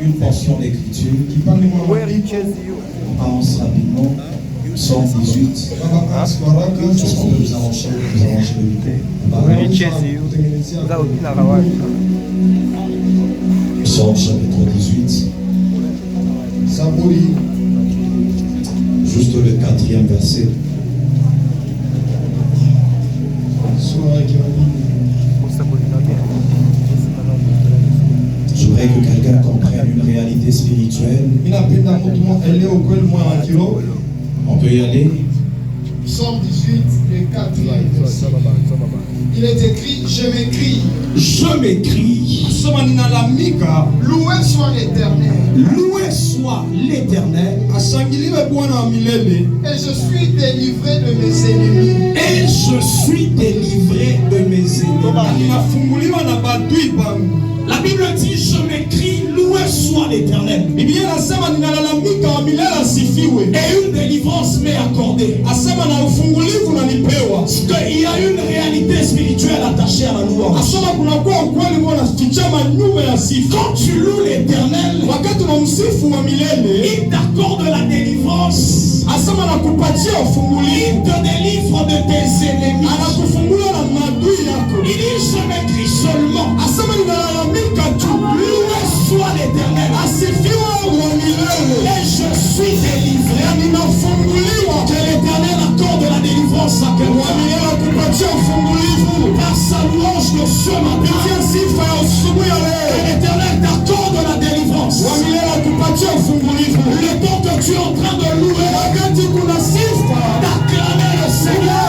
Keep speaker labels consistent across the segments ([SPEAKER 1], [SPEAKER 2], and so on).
[SPEAKER 1] Une portion d'écriture. On pense rapidement. Psaume 18. Est-ce qu'on peut vous arranger le micro? Psaume chapitre 18. Juste le 4e verset. Je voudrais que quelqu'un comprenne une réalité spirituelle. On peut y aller.
[SPEAKER 2] Psaume 18, le 4e verset. Il est écrit, je m'écris.
[SPEAKER 1] Je m'écris.
[SPEAKER 2] Loué soit l'Éternel.
[SPEAKER 1] Loué soit l'Éternel.
[SPEAKER 2] Et je suis délivré de mes ennemis.
[SPEAKER 1] Et je suis délivré de mes ennemis. La Bible dit, je m'écris, loué soit l'Éternel. Et une délivrance m'est accordée. Parce qu'il y a une réalité spirituelle attachée à la louange. Quand tu loues l'Éternel, il t'accorde la délivrance. Il te délivre de tes ennemis. Il dit, je m'écris seulement. Loué soit l'Éternel. Et je suis délivré. Que l'Éternel accorde la délivrance à quelqu'un. Par sa louange de ce matin. Que l'Éternel t'accorde la délivrance. Le temps que tu es en train de louer, d'acclamer le Seigneur.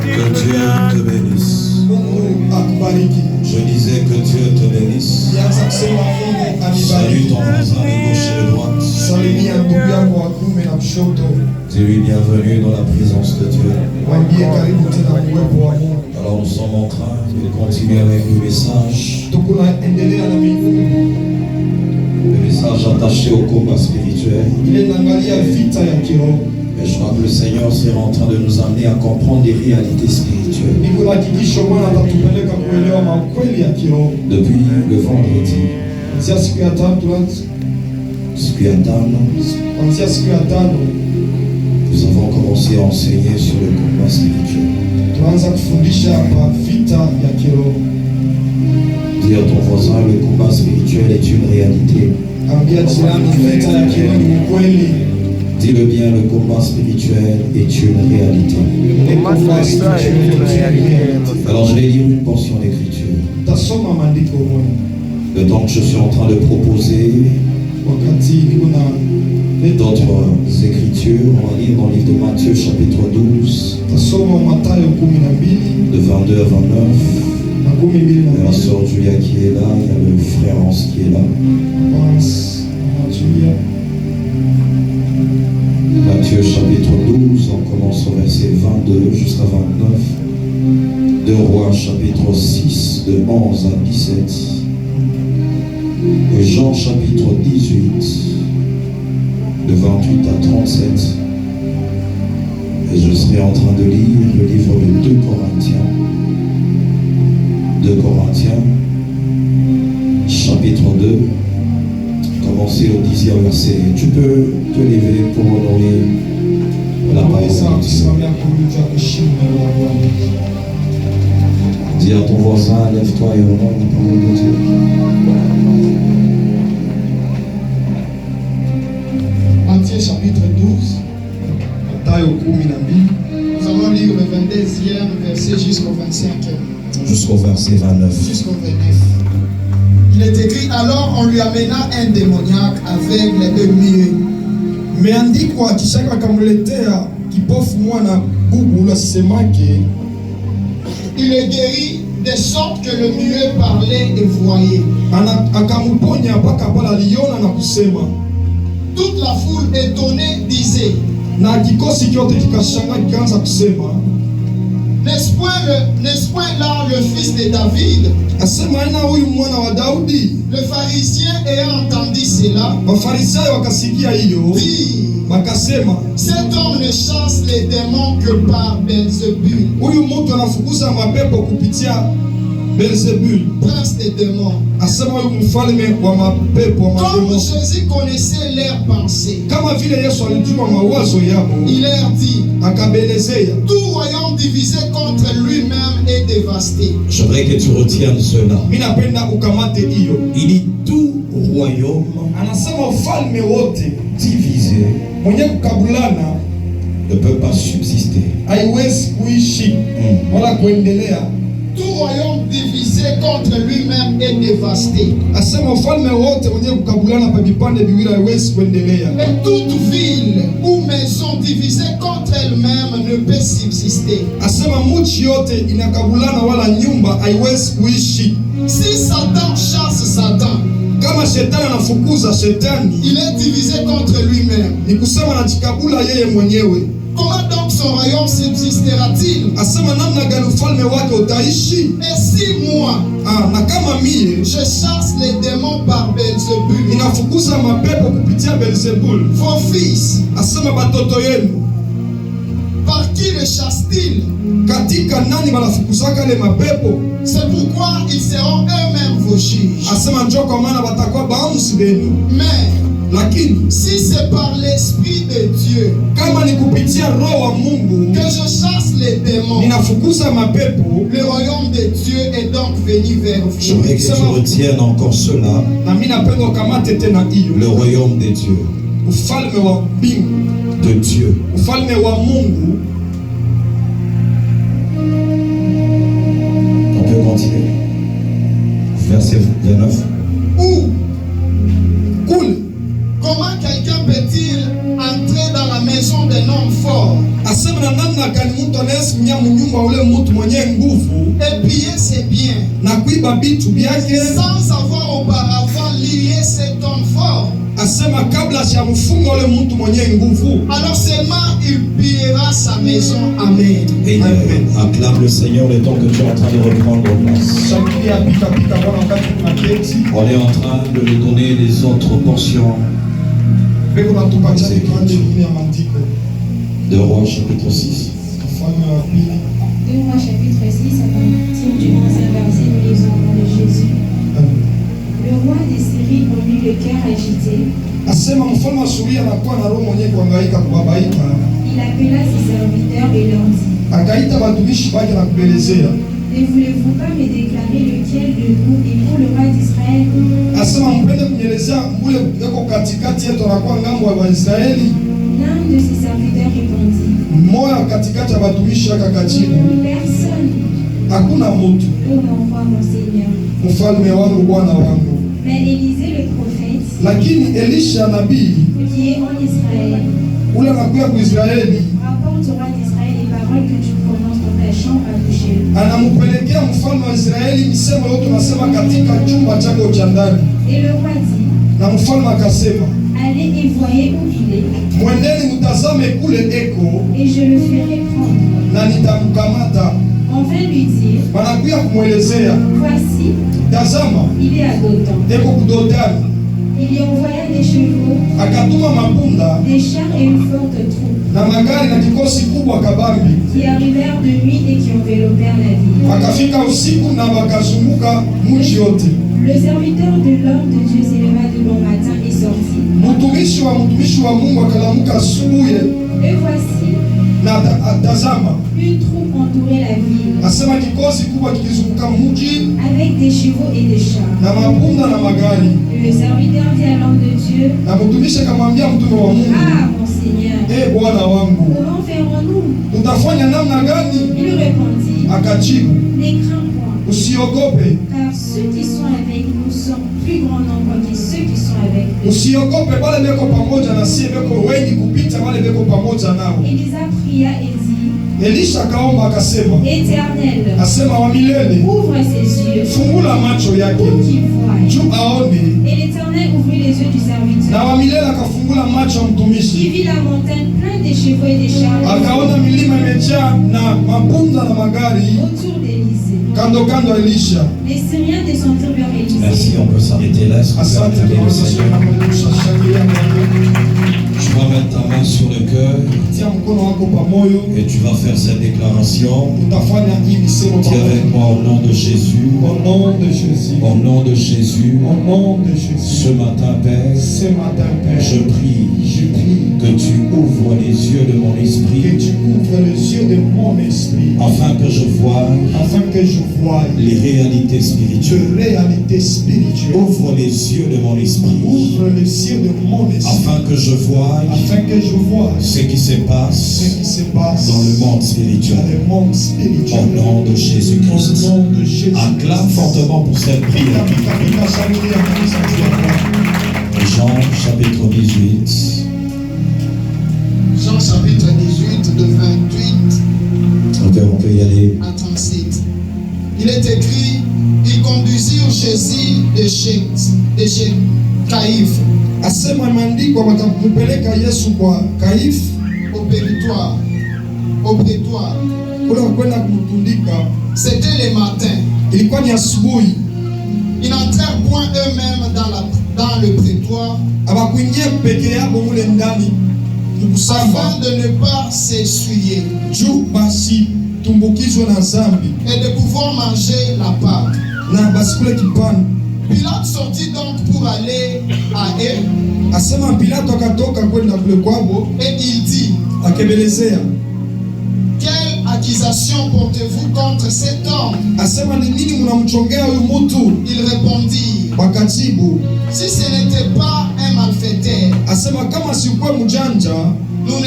[SPEAKER 1] Que Dieu te bénisse. Je disais que Dieu te bénisse. Salue ton voisin de gauche et de droite. Dis-lui bienvenue dans la présence de Dieu. Alors nous sommes en train de continuer avec le message. Le message attaché au combat spirituel. Et je crois que le Seigneur sera en train de nous amener à comprendre des réalités spirituelles. Depuis le vendredi, nous avons commencé à enseigner sur le combat spirituel. Dire à ton voisin, le combat spirituel est une réalité. Dis-le bien, le combat spirituel est une réalité. Alors je vais lire une portion d'écriture. Le temps que je suis en train de proposer d'autres écritures, on va lire dans le livre de Matthieu chapitre 12, de 22 à 29. Il y a la sœur Julia qui est là, il y a le frère Hans qui est là. Matthieu chapitre 12, on commence au verset 22 jusqu'à 29. De Rois chapitre 6, de 11 à 17. Et Jean chapitre 18, de 28 à 37. Et je serai en train de lire le livre de 2 Corinthiens. 2 Corinthiens, chapitre 2. Commencer au 10e verset. Tu peux te lever pour honorer la parole de Dieu. Dis à ton voisin, lève-toi et honore la parole de Dieu.
[SPEAKER 2] Matthieu chapitre 12. Nous allons lire le 22e verset jusqu'au 25e.
[SPEAKER 1] Jusqu'au verset 29.
[SPEAKER 2] Jusqu'au 29. Il est écrit, alors on lui amena un démoniaque aveugle et muet.
[SPEAKER 3] Meandikwa kisha akamletea kipofu mwana bubu la semake.
[SPEAKER 2] Il le guérit de sorte que le muet parlait et voyait.
[SPEAKER 3] Akamuponya mpaka pala aliona na kusema.
[SPEAKER 2] Toute la foule étonnée disait,
[SPEAKER 3] na kikosi kyote kikashanga kikaanza kusema,
[SPEAKER 2] n'est-ce point là le fils de David?
[SPEAKER 3] Asema ina huyu mwana wa Daudi.
[SPEAKER 2] Le pharisien ayant entendu cela,
[SPEAKER 3] Wafarisayo wakasikia hiyo,
[SPEAKER 2] wakasema, cet homme ne chasse les démons que par Belzébul.
[SPEAKER 3] Huyu mtu anafukuza mapepo kupitia Belzébul,
[SPEAKER 2] prince des démons.
[SPEAKER 3] Asema huyu mfalme wa mapepo wa
[SPEAKER 2] Comme
[SPEAKER 3] mapepo.
[SPEAKER 2] Jésus connaissait leurs pensées,
[SPEAKER 3] kama vile Yesu alijua mawazo yao,
[SPEAKER 2] il leur dit,
[SPEAKER 3] akabelezea,
[SPEAKER 2] tout royaume divisé contre lui-même est dévasté.
[SPEAKER 1] J'aimerais que tu retiennes cela.
[SPEAKER 3] Mimi napenda ukamate hiyo.
[SPEAKER 1] Il dit tout royaume,
[SPEAKER 3] anasema ufalme wote
[SPEAKER 1] divisé,
[SPEAKER 3] mwenye kukabulana
[SPEAKER 1] ne peut pas subsister.
[SPEAKER 3] haiwezi kuishi wala kuendelea.
[SPEAKER 2] Tout royaume divisé contre lui-même est dévasté.
[SPEAKER 3] Asema ufalme wote mwenye kukabulana pa vipande viwili haiwezi kuendelea.
[SPEAKER 2] Mais toute ville ou maison divisée contre elle-même ne peut subsister.
[SPEAKER 3] Asema mji yote inakabulana wala nyumba haiwezi kuishi.
[SPEAKER 2] Si Satan chasse Satan,
[SPEAKER 3] kama shetani anafukuza shetani,
[SPEAKER 2] il est divisé contre lui-même.
[SPEAKER 3] Ni kusema anajikabula yeye mwenyewe.
[SPEAKER 2] Comment donc son royaume subsistera-t-il?
[SPEAKER 3] Asema namna gani ufalme wake utaishi?
[SPEAKER 2] Et si moi,
[SPEAKER 3] na kama mie,
[SPEAKER 2] je chasse les démons par Belzébul,
[SPEAKER 3] inafukuza mapepo kupitia Belzebul,
[SPEAKER 2] vos fils,
[SPEAKER 3] asema batoto yenu,
[SPEAKER 2] par qui le chasse-t-il?
[SPEAKER 3] Katika nani banafukuzaka le mapepo?
[SPEAKER 2] C'est pourquoi ils seront eux-mêmes vos juges.
[SPEAKER 3] Asema njoo kwa maana batakuwa baamuzi benu.
[SPEAKER 2] Mais
[SPEAKER 3] lakini
[SPEAKER 2] si c'est par l'esprit de Dieu,
[SPEAKER 3] kama ni kupitia roho wa Mungu,
[SPEAKER 2] que je chasse les démons,
[SPEAKER 3] ninafukuza mapepo,
[SPEAKER 2] le royaume de Dieu est donc venu vers vous.
[SPEAKER 1] Je voudrais que tu retiennes encore cela.
[SPEAKER 3] Na mimi napenda ukamate tena hiyo.
[SPEAKER 1] Le royaume de Dieu.
[SPEAKER 3] Ufalme wa mbingu.
[SPEAKER 1] De Dieu.
[SPEAKER 3] Ufalme wa Mungu.
[SPEAKER 1] On peut continuer. Verset 29.
[SPEAKER 2] Où
[SPEAKER 3] kule.
[SPEAKER 2] Comment quelqu'un peut-il entrer dans la maison d'un homme fort
[SPEAKER 3] Asema na namna gani mtu anaweza kuingia mnyumba ule mtu mwenye nguvu
[SPEAKER 2] et piller ses biens
[SPEAKER 3] na kuiba vitu vyake
[SPEAKER 2] sans avoir auparavant lié cet homme fort?
[SPEAKER 3] Asema kabla shamfunga ule mtu mwenye nguvu,
[SPEAKER 2] alors seulement il pillera sa maison. Amen.
[SPEAKER 1] Amen. Acclame le Seigneur le temps que tu es en train de reprendre place. On est en train de lui donner les autres portions. De Rois chapitre 6.
[SPEAKER 4] 2 Rois chapitre 6, à partir du 11e verset, nous lisons au nom de Jésus. Le roi des Syries eut le cœur agité. Il appela ses serviteurs et leur dit: ne voulez-vous pas me déclarer lequel de nous est pour le roi d'Israël? L'un de ses serviteurs répondit: personne. Oh mon roi, mon Seigneur. Mais Élisée le prophète, qui est en Israël, rapporte au roi d'Israël les paroles que tu prononces dans ta chambre à coucher. Et le roi dit: allez et voyez où il est, et je le ferai prendre. On vint lui dire: voici, il est à Dothan. Il y envoya des chevaux, des chars et une forte troupe qui arrivèrent de nuit et qui enveloppèrent la ville. Le serviteur de l'homme de Dieu s'éleva de bon matin et sortit. Et voici, une troupe entourait la ville avec des chevaux et des chars. Le serviteur dit à l'homme de Dieu: ah, mon Seigneur, comment ferons-nous? Il répondit: ne crains point, car ceux qui sont avec nous sont plus grand nombre que ceux qui sont avec eux. Élisa pria et dit: Éternel, ouvre ses yeux pour qu'il voie. Et l'Éternel ouvrit les yeux du serviteur. Il vit la montagne pleine des chevaux et des chars autour d'Élysée. Les Syriens descendirent vers Élysée.
[SPEAKER 1] Merci, on peut s'arrêter là. Est-ce qu'on peut acclamer le Seigneur? Tu vas mettre ta main sur le cœur et tu vas faire cette déclaration. Dis avec moi: au nom de Jésus. Au nom de Jésus. Ce matin, Père, je prie que tu ouvres les yeux de mon esprit, afin que je voie les réalités spirituelles. Ouvre les yeux de mon esprit, afin que je voie ce qui se passe dans le monde spirituel. Au nom de Jésus-Christ. Acclame fortement pour cette prière. Jean chapitre 18.
[SPEAKER 2] Jean chapitre 18 de 28
[SPEAKER 1] Ok, on peut y aller.
[SPEAKER 2] à 37. Il est écrit: ils conduisirent Jésus de chez Caïphe au prétoire. C'était le matin. Ils n'entrèrent point eux-mêmes dans le prétoire afin de ne pas s'essuyer et de pouvoir manger la Pâque. Pilate sortit donc pour aller à eux et il dit: quelle accusation portez-vous contre cet homme? Il répondit: si ce n'était pas un malfaiteur, nous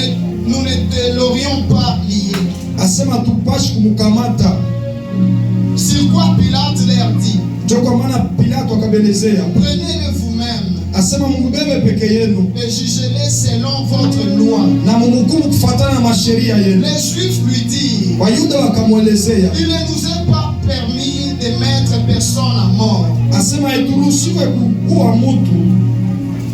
[SPEAKER 2] ne l'aurions pas lié. Sur quoi Pilate leur dit: prenez-le vous-même
[SPEAKER 3] Asema mubebe peke yenu.
[SPEAKER 2] Et jugez-les selon votre loi.
[SPEAKER 3] Na mumukumu kufuatana na masheria yenu.
[SPEAKER 2] Les Juifs lui disent,
[SPEAKER 3] Wayuda wakamwelezea,
[SPEAKER 2] il ne nous est pas permis de mettre personne à mort.
[SPEAKER 3] asema haituruhusiwe kuua mutu.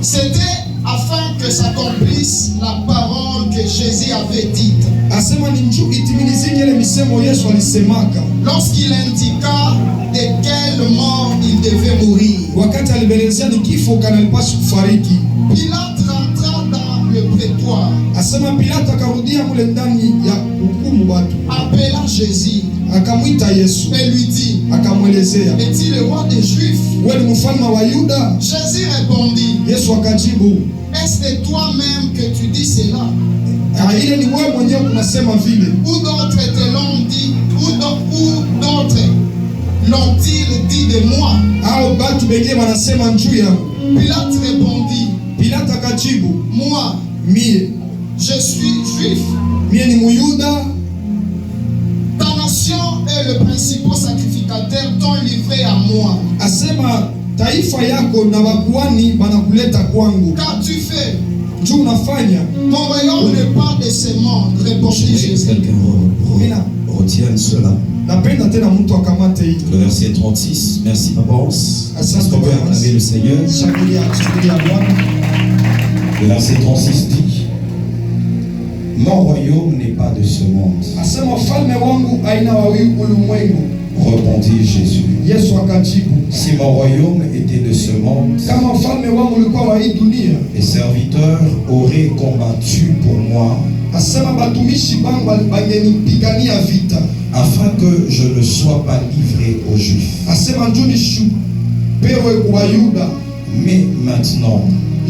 [SPEAKER 2] C'était afin que s'accomplisse la parole que Jésus avait dite.
[SPEAKER 3] Asema ni njoo itimilizike ile misemo Yesu alisemaka.
[SPEAKER 2] Lorsqu'il indiqua de quelle mort il devait mourir.
[SPEAKER 3] Wakati alibelezea ni kifo kanalipaswa kufariki.
[SPEAKER 2] Pilate rentra dans le prétoire.
[SPEAKER 3] Asema Pilato akarudia mule ndani ya hukumu watu.
[SPEAKER 2] Appela Jésus.
[SPEAKER 3] Akamwita Yesu.
[SPEAKER 2] Et lui dit,
[SPEAKER 3] Akamwelezea,
[SPEAKER 2] es-tu le roi des Juifs?
[SPEAKER 3] wewe ni mfalme wa Yuda?
[SPEAKER 2] Jésus répondit,
[SPEAKER 3] Yesu akajibu,
[SPEAKER 2] est-ce de toi-même que tu dis cela?
[SPEAKER 3] ile ni wewe mwenyewe unasema vile.
[SPEAKER 2] Ou d'autres te l'ont dit, ou d'autres l'ont-ils dit de moi?
[SPEAKER 3] Au batu bengine wanasema njuu yangu.
[SPEAKER 2] Pilate répondit,
[SPEAKER 3] Pilato akajibu,
[SPEAKER 2] moi,
[SPEAKER 3] mie
[SPEAKER 2] je suis juif.
[SPEAKER 3] ni Muyuda.
[SPEAKER 2] Ta nation est le principal sacrificateur t'ont livré à moi.
[SPEAKER 3] Asema taifa yako na wakuani banakuleta kwangu.
[SPEAKER 2] Qu'as-tu fait?
[SPEAKER 3] Njoo unafanya.
[SPEAKER 2] Ton royaume n'est pas de ce monde, répondit Jésus.
[SPEAKER 1] Quelqu'un retienne cela.
[SPEAKER 3] Napenda tena mtu akamate hii.
[SPEAKER 1] Le verset 36. Merci Papa. Est-ce qu'on peut acclamer le Seigneur?
[SPEAKER 3] Shangilia Bwana.
[SPEAKER 1] Le verset 36 dit, mon royaume n'est pas de ce monde.
[SPEAKER 3] Asema ufalme wangu aina wa ulimwengu.
[SPEAKER 1] Répondit Jésus.
[SPEAKER 3] Yesu akajibu,
[SPEAKER 1] si mon royaume était de ce monde,
[SPEAKER 3] kama ufalme wangu ulikuwa wa hii dunia,
[SPEAKER 1] les serviteurs auraient combattu pour moi,
[SPEAKER 3] asema batumishi bangu bangenipigania vita,
[SPEAKER 1] afin que je ne sois pas livré aux Juifs.
[SPEAKER 3] Asema njoo nishupewe kwa Yuda.
[SPEAKER 1] Mais maintenant,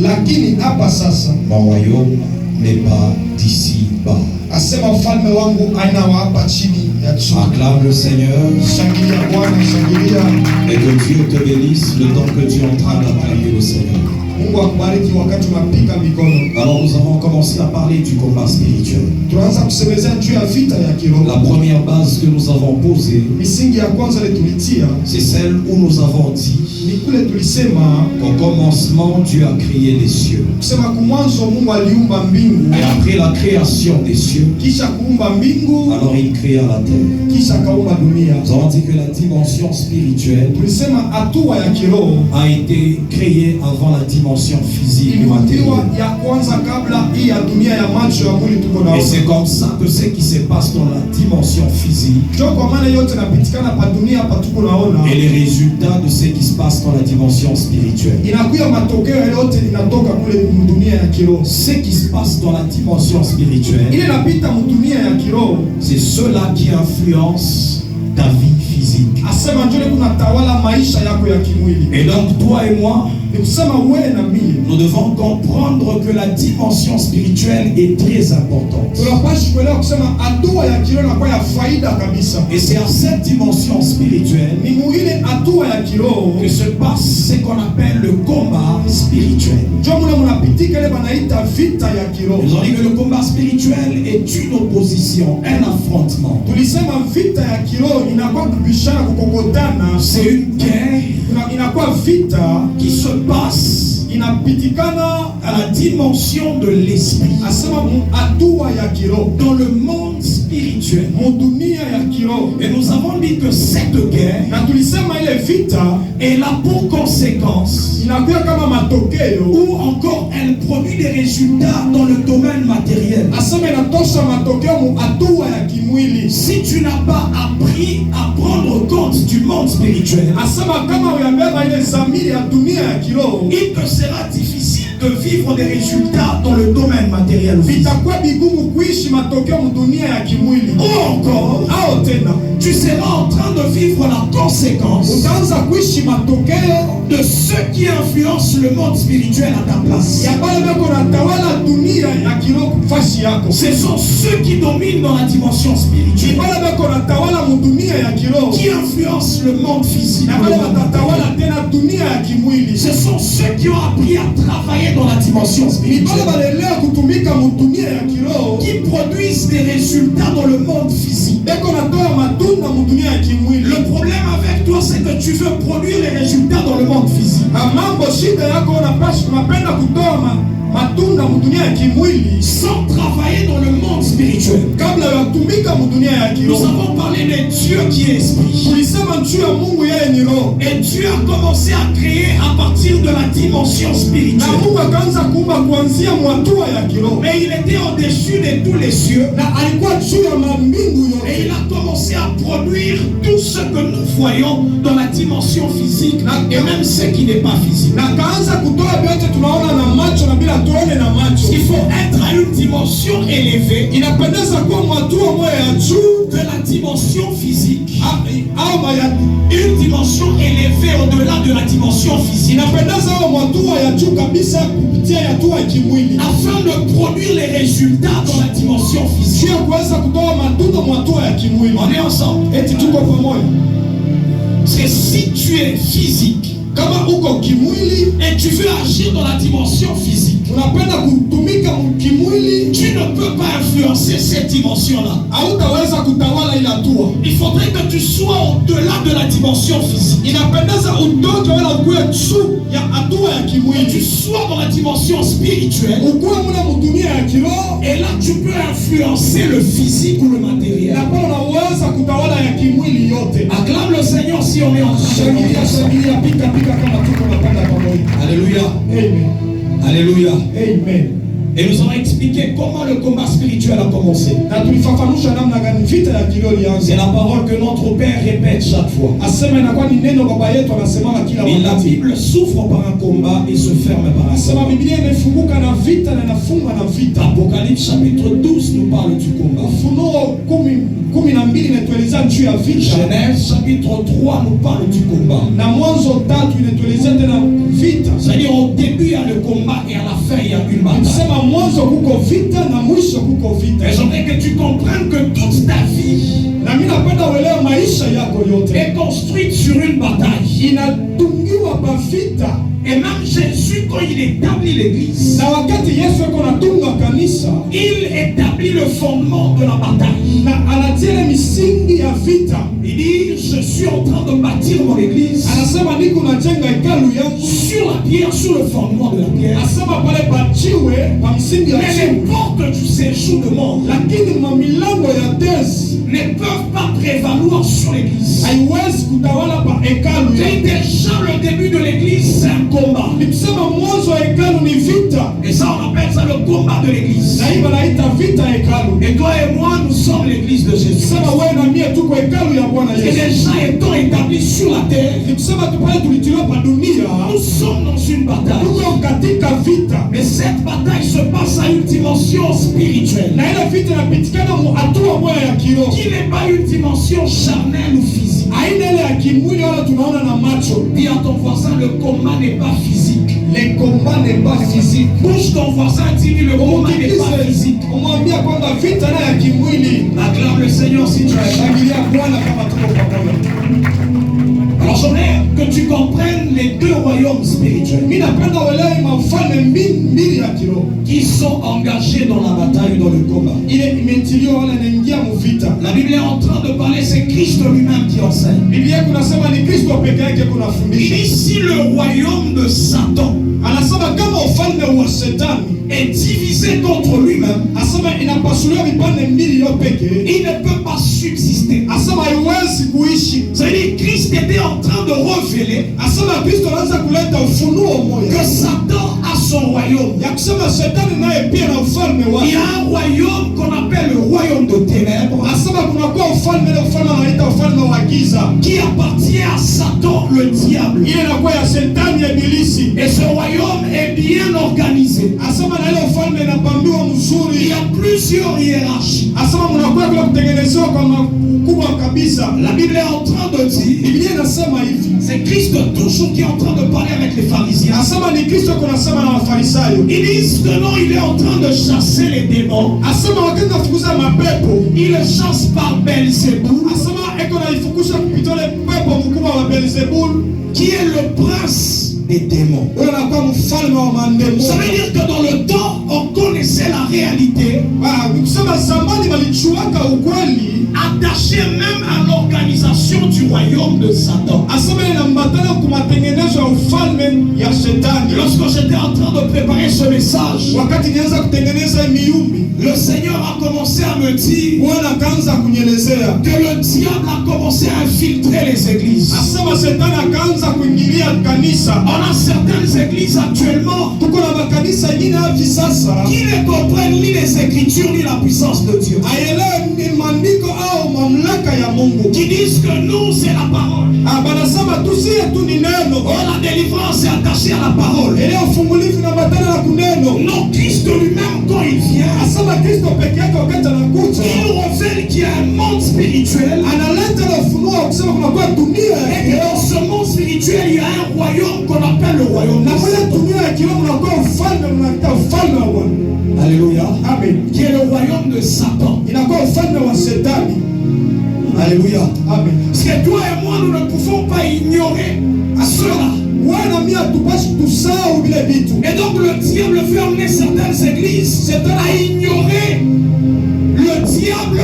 [SPEAKER 3] lakini hapa sasa,
[SPEAKER 1] mon royaume n'est pas d'ici-bas.
[SPEAKER 3] Asema ufalme wangu aina wa hapa chini ya chini.
[SPEAKER 1] Acclame le Seigneur.
[SPEAKER 3] Shangilia Bwana, shangilia.
[SPEAKER 1] Et que Dieu te bénisse le temps que tu es en train d'acclamer le Seigneur.
[SPEAKER 3] Mungu akubariki wakati unapiga mikono.
[SPEAKER 1] Alors nous avons commencé à parler du combat spirituel.
[SPEAKER 3] Tunaanza kusemezea juu ya vita ya kiroho.
[SPEAKER 1] La première base que nous avons posée,
[SPEAKER 3] misingi ya kwanza ile tulitia,
[SPEAKER 1] c'est celle où nous avons dit
[SPEAKER 3] ni kule tulisema
[SPEAKER 1] qu'au commencement Dieu a créé les cieux.
[SPEAKER 3] Kusema kumwanzo Mungu aliumba mbingu.
[SPEAKER 1] Et après la création des cieux,
[SPEAKER 3] kisha kuumba mbingu,
[SPEAKER 1] alors il créa la terre.
[SPEAKER 3] Kisha kaumba dunia.
[SPEAKER 1] Nous avons dit que la dimension spirituelle
[SPEAKER 3] tulisema hatua ya kiroho
[SPEAKER 1] a été créée avant la dimension physique ou matérielle.
[SPEAKER 3] ya kwanza kabla hii ya dunia ya macho ya mwili tuko nao.
[SPEAKER 1] Et c'est comme ça que ce qui se passe dans la dimension physique
[SPEAKER 3] kwa maana yote napitikana pa dunia pa tuko naona,
[SPEAKER 1] et les résultats de ce qui se passe dans la dimension spirituelle.
[SPEAKER 3] Inakuwa matokeo yote inatoka kule dunia ya kiroho.
[SPEAKER 1] Ce qui se passe dans la dimension spirituelle,
[SPEAKER 3] ile napita dunia ya kiroho,
[SPEAKER 1] c'est cela qui influence ta vie physique.
[SPEAKER 3] Asema njoo kuna tawala maisha yako ya kimwili.
[SPEAKER 1] Et donc toi et moi,
[SPEAKER 3] nous
[SPEAKER 1] devons comprendre que la dimension spirituelle est très importante. Et c'est à cette dimension spirituelle que se passe ce qu'on appelle le combat spirituel. Nous avons dit que le combat spirituel est une opposition, un affrontement. C'est une guerre qui se passe à la dimension de l'esprit, dans le monde spirituel. Et nous avons dit que cette guerre est là pour conséquence, ou encore elle produit des résultats dans le domaine matériel. Si tu n'as pas appris à prendre compte du monde spirituel, il te sera difficile de vivre des résultats dans le domaine matériel. Ou encore, tu seras en train de vivre la conséquence de ceux qui influencent le monde spirituel à ta place. Ce sont ceux qui dominent dans la dimension spirituelle, qui influencent le monde physique. Ce sont ceux qui ont appris à travailler dans la dimension spirituelle, qui produisent des résultats dans le monde physique. Le problème avec toi, c'est que tu veux produire les résultats dans le monde physique,
[SPEAKER 3] shida yako unapenda kutoa matunda mudunia ya kimwili
[SPEAKER 5] sans travailler dans le monde spirituel.
[SPEAKER 3] kabla ya kutumika mudunia ya
[SPEAKER 5] Nous
[SPEAKER 3] kiroho.
[SPEAKER 5] avons parlé de Dieu qui est esprit.
[SPEAKER 3] Tulisema juu ya Mungu yeye ni roho.
[SPEAKER 5] Et Dieu a commencé à créer à partir de la dimension
[SPEAKER 3] Na
[SPEAKER 5] spirituelle.
[SPEAKER 3] Mungu akaanza kuumba kuanzia mwatua ya kiroho.
[SPEAKER 5] Mais il était au-dessus de tous les cieux.
[SPEAKER 3] Na alikuwa juu ya mbingu
[SPEAKER 5] Et
[SPEAKER 3] yote.
[SPEAKER 5] il a commencé à produire tout ce que nous voyons dans la dimension physique et même ce qui n'est pas physique.
[SPEAKER 3] Na kaanza kutoa vyote tunaona na macho na bila tuone na macho.
[SPEAKER 5] Il faut être à une dimension élevée
[SPEAKER 3] Inapendeza kuwa mwatua moja ya juu
[SPEAKER 5] de la dimension physique.
[SPEAKER 3] au maya.
[SPEAKER 5] Une dimension élevée au-delà de la dimension physique.
[SPEAKER 3] Inapendeza au mwatua ya juu kabisa kupitia ya hatua ya kimwili.
[SPEAKER 5] Afin de produire les résultats dans la dimension physique.
[SPEAKER 3] Sio kuweza kutoa matunda mwatua ya kimwili.
[SPEAKER 5] On est ensemble.
[SPEAKER 3] Eti tuko pamoja.
[SPEAKER 5] C'est si tu es physique
[SPEAKER 3] Kama uko kimwili
[SPEAKER 5] et tu veux agir dans la dimension physique,
[SPEAKER 3] unapenda kutumika kimwili,
[SPEAKER 5] tu ne peux pas influencer cette dimension-là.
[SPEAKER 3] hautaweza kutawala ile hatua.
[SPEAKER 5] Il faudrait que tu sois au-delà de la dimension physique.
[SPEAKER 3] Inapendeza utoke wala ukuwe juu ya hatua ya
[SPEAKER 5] Et tu
[SPEAKER 3] kimwili,
[SPEAKER 5] sois dans la dimension spirituelle.
[SPEAKER 3] ukuwe muna mudunia ya kiroho,
[SPEAKER 5] Et là, tu peux influencer le physique ou le matériel.
[SPEAKER 3] na pale unaweza kutawala ya kimwili yote.
[SPEAKER 5] Acclame le Seigneur si on est en train de
[SPEAKER 3] Shangilia,
[SPEAKER 5] chanter.
[SPEAKER 3] shangilia, pika pika kama tuko napanda pamoja.
[SPEAKER 5] Alléluia.
[SPEAKER 3] Amen.
[SPEAKER 5] Alléluia.
[SPEAKER 3] Amen.
[SPEAKER 5] Et nous allons expliquer comment le combat spirituel a commencé.
[SPEAKER 3] Na tulifafanusha namna gani vita ya kiroho ilianza.
[SPEAKER 5] C'est la parole que notre Père répète chaque fois.
[SPEAKER 3] Asema inakuwa ni neno baba yetu anasemanga kila
[SPEAKER 5] Et la
[SPEAKER 3] wakati.
[SPEAKER 5] Bible s'ouvre par un combat et se ferme par un
[SPEAKER 3] Asema
[SPEAKER 5] combat.
[SPEAKER 3] Biblia imefunguka na vita na inafunga na vita.
[SPEAKER 5] Apocalypse chapitre 12 nous parle du combat.
[SPEAKER 3] Ufunuo 12 inatueleza juu ya vita.
[SPEAKER 5] Genèse chapitre 3 nous parle du combat.
[SPEAKER 3] Na Mwanzo 3 inatueleza tena vita.
[SPEAKER 5] C'est-à-dire au début il y a le combat et à la fin il y a une bataille.
[SPEAKER 3] Sema mwanzo kuko vita na mwisho kuko vita.
[SPEAKER 5] Et j'aimerais que tu comprennes que toute ta vie
[SPEAKER 3] Na mimi napenda uelewe maisha yako yote
[SPEAKER 5] est construite sur une bataille.
[SPEAKER 3] inatungiwa pa vita.
[SPEAKER 5] Et même Jésus, quand il établit l'église,
[SPEAKER 3] Na wakati Yesu yuko anatunga kanisa,
[SPEAKER 5] il établit le fondement de la bataille.
[SPEAKER 3] na anatia ile misingi ya vita.
[SPEAKER 5] Il dit, je suis en train de bâtir mon église
[SPEAKER 3] Anasema niko najenga hekalu yangu.
[SPEAKER 5] sur la pierre, sur le fondement de la pierre.
[SPEAKER 3] Asema pale pachiwe pa msingi ya
[SPEAKER 5] Mais les
[SPEAKER 3] chini.
[SPEAKER 5] portes du séjour de mort
[SPEAKER 3] Lakini milango ya tezi
[SPEAKER 5] ne peuvent pas prévaloir sur l'église.
[SPEAKER 3] haiwezi kutawala pa hekalu
[SPEAKER 5] Et
[SPEAKER 3] yangu.
[SPEAKER 5] déjà le début de l'église, c'est un combat.
[SPEAKER 3] Nikisema mwanzo wa hekalu ni vita,
[SPEAKER 5] Et ça, on appelle ça le combat de l'église.
[SPEAKER 3] na hii wanaita vita hekalu.
[SPEAKER 5] Et toi et moi, nous sommes l'église de Jésus.
[SPEAKER 3] Sema wewe na mie tuko hekalu ya Bwana
[SPEAKER 5] Et
[SPEAKER 3] Yesu.
[SPEAKER 5] déjà étant établis sur la terre,
[SPEAKER 3] Nikisema tupale tulitiliwa pa dunia,
[SPEAKER 5] nous sommes dans une bataille.
[SPEAKER 3] tuko katika vita.
[SPEAKER 5] Mais cette bataille se passe à une dimension spirituelle,
[SPEAKER 3] Na ile vita inapitikana mu hatua moja ya kiroho.
[SPEAKER 5] qui n'est pas une dimension charnelle ou physique.
[SPEAKER 3] Aina ile ya kimwili wala tunaona na macho.
[SPEAKER 5] Dis à ton voisin, le combat n'est pas physique.
[SPEAKER 3] Le combat n'est pas physique.
[SPEAKER 5] Bouge ton voisin, dis-lui, le combat n'est pas physique.
[SPEAKER 3] Umwambia kwamba vita na ya kimwili.
[SPEAKER 5] Acclame le Seigneur si tu es là.
[SPEAKER 3] Shangilia Bwana kama tuko pamoja.
[SPEAKER 5] Alors j'aimerais que tu comprennes les deux royaumes spirituels
[SPEAKER 3] Mimi napenda uelewe mafalme mbili ya kiroho.
[SPEAKER 5] qui sont engagés dans la bataille, dans le combat.
[SPEAKER 3] Ile imetiliwa wala inaingia mu vita.
[SPEAKER 5] La Bible est en train de parler, c'est Christ lui-même qui enseigne.
[SPEAKER 3] Biblia kunasema ni Kristo peke yake
[SPEAKER 5] Il
[SPEAKER 3] kunafundisha.
[SPEAKER 5] dit si le royaume de Satan
[SPEAKER 3] Anasema kama ufalme wa Shetani,
[SPEAKER 5] est divisé contre lui-même,
[SPEAKER 3] asema inapasuliwa vipande mbili yo peke.
[SPEAKER 5] il ne peut pas subsister.
[SPEAKER 3] Asema haiwezi kuishi.
[SPEAKER 5] C'est-à-dire Christ était en train de révéler
[SPEAKER 3] Asema Kristo anaanza kuleta ufunuo moja
[SPEAKER 5] que Satan a son royaume.
[SPEAKER 3] ya kusema Shetani naye pia na ufalme
[SPEAKER 5] Il y
[SPEAKER 3] wake.
[SPEAKER 5] a un royaume qu'on appelle le royaume de ténèbres
[SPEAKER 3] Asema kunakuwa ufalme na ufalme anaita ufalme wa giza.
[SPEAKER 5] qui appartient à Satan le diable.
[SPEAKER 3] Ile inakuwa ya Shetani ya ibilisi.
[SPEAKER 5] Et ce royaume est bien organisé.
[SPEAKER 3] Asema na ile ufalme inapambiwa
[SPEAKER 5] Il
[SPEAKER 3] mzuri.
[SPEAKER 5] y a plusieurs hiérarchies.
[SPEAKER 3] Asema mnakuwa kule kutengenezewa kwa makubwa kabisa.
[SPEAKER 5] La Bible est en train de dire,
[SPEAKER 3] Biblia inasema hivi.
[SPEAKER 5] c'est Christ toujours qui est en train de parler avec les pharisiens.
[SPEAKER 3] Asema ni Kristo kunasema na Wafarisayo.
[SPEAKER 5] Ils disent que non, il est en train de chasser les démons.
[SPEAKER 3] Asema wakati nafukuza mapepo,
[SPEAKER 5] Il le chasse par Belzéboul,
[SPEAKER 3] asema eko naifukusha kupitia ile pepo mkubwa wa Beelzebul,
[SPEAKER 5] qui est le prince des démons.
[SPEAKER 3] ule anakuwa mfalme wa
[SPEAKER 5] Ça
[SPEAKER 3] mandemo.
[SPEAKER 5] veut dire que dans le temps, on connaissait la réalité,
[SPEAKER 3] Kusema zamani walichuaka ukweli,
[SPEAKER 5] attachée même à l'organisation du royaume de Satan.
[SPEAKER 3] asema inambatana kumatengenezo ya ufalme ya Shetani.
[SPEAKER 5] j'étais en train de préparer ce message,
[SPEAKER 3] wakati nianza kutengeneza miumbi,
[SPEAKER 5] le Seigneur a commencé à me dire
[SPEAKER 3] Bwana akaanza kunielezea
[SPEAKER 5] que le diable a commencé à infiltrer les églises.
[SPEAKER 3] asema shetani akaanza kuingilia kanisa.
[SPEAKER 5] On a certaines églises actuellement
[SPEAKER 3] Tuko na makanisa ingine hivi sasa
[SPEAKER 5] qui ne comprennent ni les Écritures ni la puissance de Dieu,
[SPEAKER 3] aelewe ni maandiko au mamlaka ya Mungu.
[SPEAKER 5] qui disent que nous c'est la parole.
[SPEAKER 3] Banasema tu si tu ni neno.
[SPEAKER 5] Oh, la délivrance est attachée à la parole.
[SPEAKER 3] Ile ufungulivu na matana na kuneno.
[SPEAKER 5] Non, Christ lui-même quand il vient,
[SPEAKER 3] Asema Kristo peke yake wakati anakuja,
[SPEAKER 5] il révèle qu'il y a un monde spirituel.
[SPEAKER 3] analeta na ufunuo wa kusema kuna kwa dunia
[SPEAKER 5] Et que dans ce monde spirituel, il y a un royaume qu'on appelle le royaume de
[SPEAKER 3] na kwenye
[SPEAKER 5] Satan.
[SPEAKER 3] dunia ya kiroho kuna kwa ufalme unaita ufalme wa Bwana.
[SPEAKER 5] Alléluia.
[SPEAKER 3] Amen.
[SPEAKER 5] Qui est le royaume de Satan.
[SPEAKER 3] Inakuwa ufalme wa Shetani.
[SPEAKER 5] Alléluia.
[SPEAKER 3] Amen.
[SPEAKER 5] Parce que toi et moi, nous ne pouvons pas ignorer cela.
[SPEAKER 3] Wana mimi hatupashi tusahau vile vitu.
[SPEAKER 5] Et donc le diable veut amener certaines églises à ignorer le diable,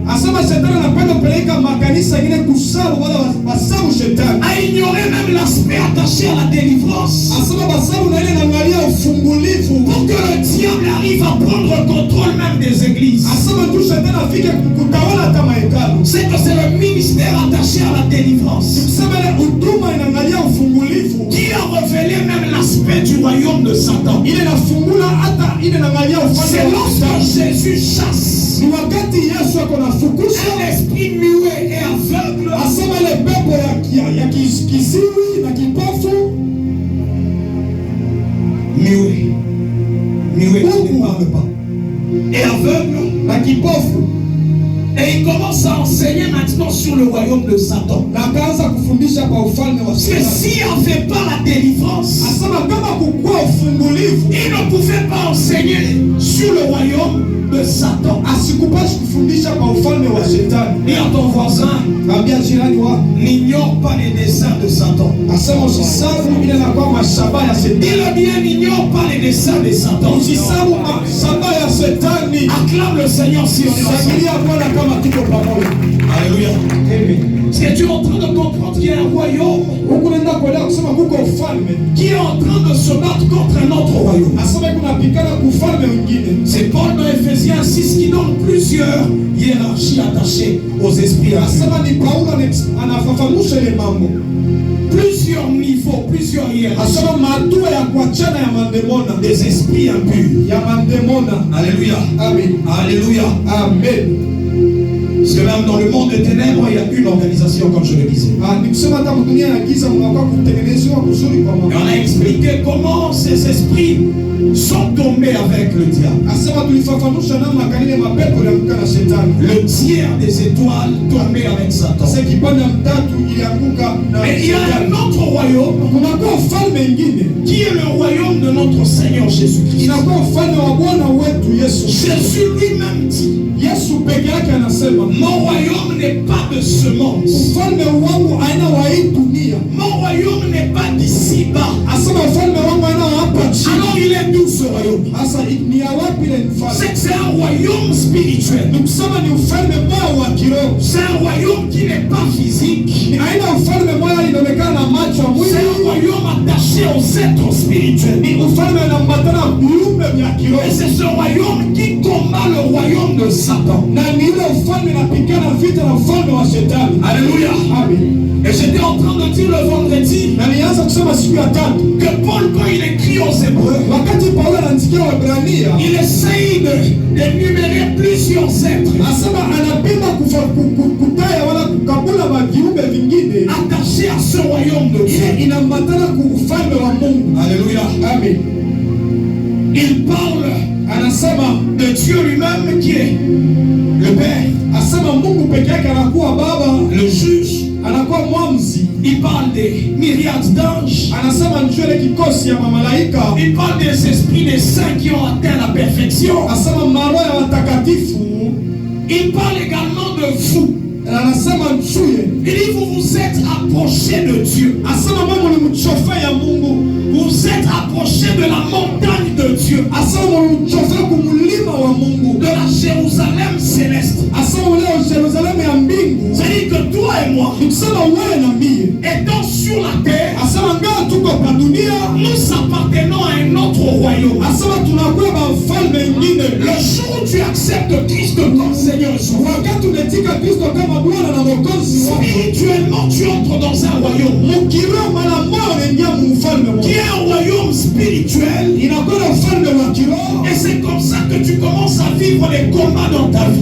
[SPEAKER 3] Asema Shetani anapenda kupeleka makanisa ingine kusahau wala wasahau Shetani.
[SPEAKER 5] à ignorer même l'aspect attaché à la délivrance.
[SPEAKER 3] Asema basahau na ile inaangalia ufungulivu.
[SPEAKER 5] Pour que le diable arrive à prendre le contrôle même des églises.
[SPEAKER 3] Asema tu Shetani afike kutawala hata mahekalu.
[SPEAKER 5] C'est que c'est le ministère attaché à la délivrance
[SPEAKER 3] Kusema ile huduma inaangalia ufungulivu.
[SPEAKER 5] qui a révélé même l'aspect du royaume de Satan.
[SPEAKER 3] Ile inafungula hata ile inaangalia ufalme
[SPEAKER 5] C'est
[SPEAKER 3] wa
[SPEAKER 5] lorsque
[SPEAKER 3] Shetani.
[SPEAKER 5] Jésus chasse
[SPEAKER 3] Ni wakati Yesu ako nafukusha
[SPEAKER 5] un esprit muet et aveugle,
[SPEAKER 3] asema ile pepo ya kiziwi na kipofu
[SPEAKER 5] muet, muet qui ne parle pas, et aveugle,
[SPEAKER 3] na kipofu,
[SPEAKER 5] et il commence à enseigner maintenant sur le royaume de Satan.
[SPEAKER 3] na akaanza kufundisha kwa ufalme wa
[SPEAKER 5] Parce que
[SPEAKER 3] Shetani.
[SPEAKER 5] s'il n'y avait pas la délivrance,
[SPEAKER 3] Asema kama kukua ufungulivu
[SPEAKER 5] il ne pouvait pas enseigner sur le royaume de Satan.
[SPEAKER 3] asikupashi kufundisha kwa ufalme wa Shetani.
[SPEAKER 5] Dis à ton voisin,
[SPEAKER 3] Kaambia jirani wako
[SPEAKER 5] n'ignore pas les desseins de Satan.
[SPEAKER 3] asema usisabu ile inakuwa mashaba ya Shetani.
[SPEAKER 5] Dis-le bien, n'ignore pas les desseins de Satan.
[SPEAKER 3] Usisabu mashaba ya Shetani.
[SPEAKER 5] Acclame le Seigneur si on est ensemble.
[SPEAKER 3] Shangilia Bwana kama tuko pamoja.
[SPEAKER 5] Alléluia.
[SPEAKER 3] Amen.
[SPEAKER 5] Parce que tu es en train de comprendre qu'il y a un royaume
[SPEAKER 3] Huku naenda kuelewa kusema kuko ufalme.
[SPEAKER 5] qui est en train de se battre contre un autre royaume.
[SPEAKER 3] Asema kuna pikana kufalme wengine.
[SPEAKER 5] C'est Paul dans Ephésiens 6 qui donne plusieurs hiérarchies attachées aux esprits impurs.
[SPEAKER 3] Asema ni Paulo anafafanusha ile mambo.
[SPEAKER 5] Plusieurs niveaux, plusieurs hiérarchies
[SPEAKER 3] Asema mahatua ya kuachana ya mandemona.
[SPEAKER 5] des esprits impurs.
[SPEAKER 3] Ya mandemona.
[SPEAKER 5] Alléluia.
[SPEAKER 3] Amen.
[SPEAKER 5] Alléluia.
[SPEAKER 3] Amen.
[SPEAKER 5] Parce que même dans le monde des ténèbres, il y a une organisation, comme je le disais.
[SPEAKER 3] Ni kusema hata dunia ya giza mnakuwa kutengenezwa kuzuri kwa
[SPEAKER 5] Et
[SPEAKER 3] mambo.
[SPEAKER 5] on a expliqué comment ces esprits sont tombés avec le diable.
[SPEAKER 3] Asema tulifafanusha namna kanile mapepo yalianguka na Shetani.
[SPEAKER 5] Le tiers des étoiles tombé avec Satan.
[SPEAKER 3] Sasa kipande mtatu ilianguka na
[SPEAKER 5] Mais il y a un
[SPEAKER 3] Shetani.
[SPEAKER 5] autre royaume
[SPEAKER 3] Kunakuwa ufalme ingine.
[SPEAKER 5] qui est le royaume de notre Seigneur Jésus-Christ.
[SPEAKER 3] Inakuwa ufalme wa Bwana wetu Yesu.
[SPEAKER 5] Jésus lui-même dit,
[SPEAKER 3] Yesu peke yake anasema,
[SPEAKER 5] mon royaume n'est pas de ce monde.
[SPEAKER 3] ufalme wangu aina wa hii dunia.
[SPEAKER 5] Mon royaume n'est pas d'ici-bas.
[SPEAKER 3] Asema ufalme wangu aina wa hapa chini.
[SPEAKER 5] Alors il est d'où ce royaume?
[SPEAKER 3] Asa ni ya wapi ile mfalme?
[SPEAKER 5] C'est que c'est un royaume spirituel.
[SPEAKER 3] Ni kusema ni ufalme moja wa kiroho.
[SPEAKER 5] C'est un royaume qui n'est pas physique.
[SPEAKER 3] Ni aina ya ufalme moja inaonekana na macho ya mwili.
[SPEAKER 5] C'est un royaume attaché aux êtres spirituels.
[SPEAKER 3] Ni ufalme unaambatana na viumbe vya kiroho.
[SPEAKER 5] Et c'est ce royaume qui combat le royaume de Satan.
[SPEAKER 3] Na ni ile ufalme inapigana vita na ufalme wa Shetani.
[SPEAKER 5] Alléluia.
[SPEAKER 3] Amen.
[SPEAKER 5] Et j'étais en train de dire le vendredi
[SPEAKER 3] Na nianza kusema siku ya tatu.
[SPEAKER 5] que Paul, quand il écrit aux Hébreux,
[SPEAKER 3] Wakati Paulo anaandikia Waebrania,
[SPEAKER 5] il essaye d'énumérer plusieurs êtres
[SPEAKER 3] asema anapenda kutaya wala kukabula viumbe vingine
[SPEAKER 5] attachés à ce royaume de Dieu.
[SPEAKER 3] ile inambatana ku ufalme wa Mungu.
[SPEAKER 5] Alléluia.
[SPEAKER 3] Amen.
[SPEAKER 5] Il parle
[SPEAKER 3] Anasema
[SPEAKER 5] de Dieu lui-même qui est le Père,
[SPEAKER 3] asema Mungu peke yake anakuwa baba,
[SPEAKER 5] le juge.
[SPEAKER 3] anakuwa mwamuzi.
[SPEAKER 5] Il parle des myriades d'anges.
[SPEAKER 3] Anasema njoo ile kikosi ya mamalaika.
[SPEAKER 5] Il parle des esprits des saints qui ont atteint la perfection.
[SPEAKER 3] Asema maroho ya watakatifu.
[SPEAKER 5] Il parle également de vous.
[SPEAKER 3] Anasema nchuye.
[SPEAKER 5] Il dit vous vous êtes approchés de Dieu.
[SPEAKER 3] Asema Mungu ni mchofa ya Mungu.
[SPEAKER 5] Vous êtes approchés de la montagne de de Dieu, de la Jérusalem céleste. C'est-à-dire que toi et moi, étant sur la terre, nous appartenons à un autre royaume. Le jour où tu acceptes Christ comme Seigneur et Sauveur, spirituellement tu entres dans un royaume qui est un royaume spirituel. Et c'est comme ça que tu commences à vivre les combats dans ta vie.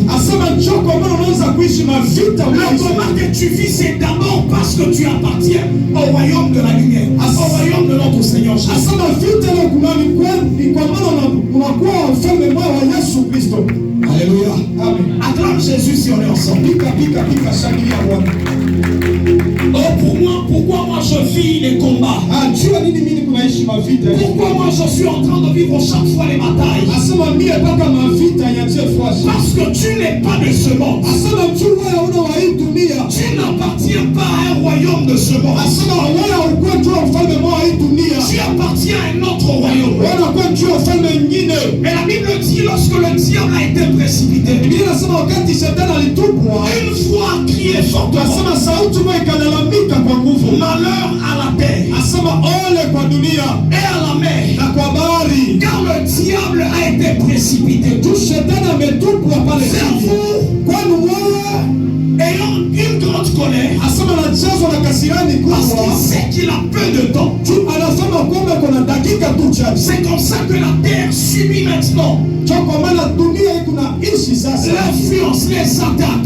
[SPEAKER 5] Le combat que tu vis, c'est d'abord parce que tu appartiens au royaume de la lumière, au royaume de notre Seigneur Jésus. Alléluia. Acclame Jésus si on est ensemble. Oh, pourquoi moi je vis les combats? Pourquoi moi je suis en train de vivre chaque fois les batailles? Parce que tu n'es pas de ce monde. Tu n'appartiens pas à un royaume de ce monde. Tu appartiens à un autre royaume. Et la Bible dit, lorsque le diable a été précipité, une voix criait fortement, malheur à la terre et à la mer, car le diable a été précipité. Vers vous, ayant une grande colère, parce qu'il sait qu'il a peu de temps. C'est comme ça que la terre subit maintenant l'influence, les attaques.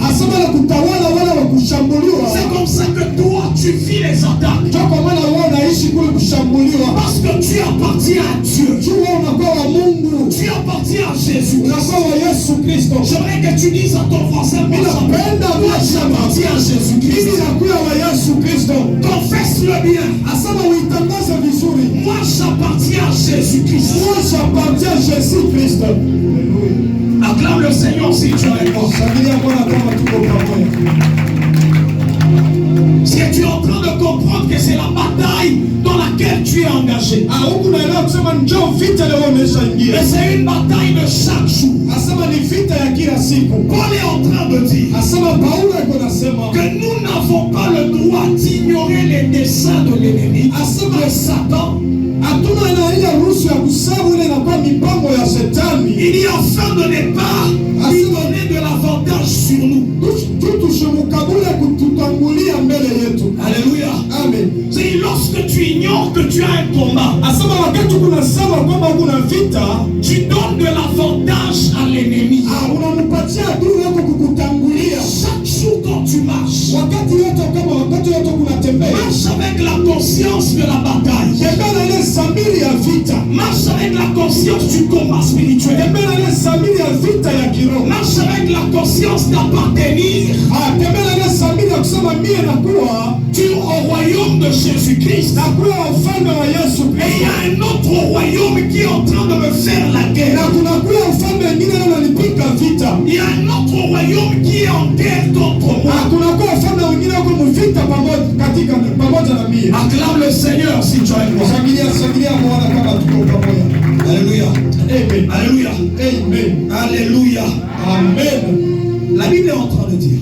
[SPEAKER 5] C'est comme ça que toi tu vis les attaques. Parce que tu appartiens à Dieu. Tu appartiens à Jésus. J'aimerais que tu dises à ton voisin, moi j'appartiens à Jésus-Christ. Confesse-le bien. Moi j'appartiens à Jésus-Christ. Acclame le Seigneur si tu as répondu. Si tu es en train de comprendre que c'est la bataille dans laquelle tu es engagé. Et c'est une bataille de chaque jour. Paul est en train de dire que nous n'avons pas le droit d'ignorer les desseins de l'ennemi, de Satan. Il y a afin de ne pas lui donner de l'avantage sur nous. Alléluia. Amen. C'est lorsque tu ignores que tu as un combat, tu donnes de l'avantage à l'ennemi. Chaque jour quand tu marches, marche avec la conscience de la bataille. Marche avec la conscience du combat spirituel. Marche avec la conscience d'appartenir au royaume de Jésus-Christ. Et il y a un autre royaume qui est en train de me faire la guerre. Il y a un autre royaume qui est en guerre contre moi. Acclame le Seigneur si tu as une voix. Alléluia. Amen. Alléluia. Amen. Alléluia. Amen. La Bible est en train de dire.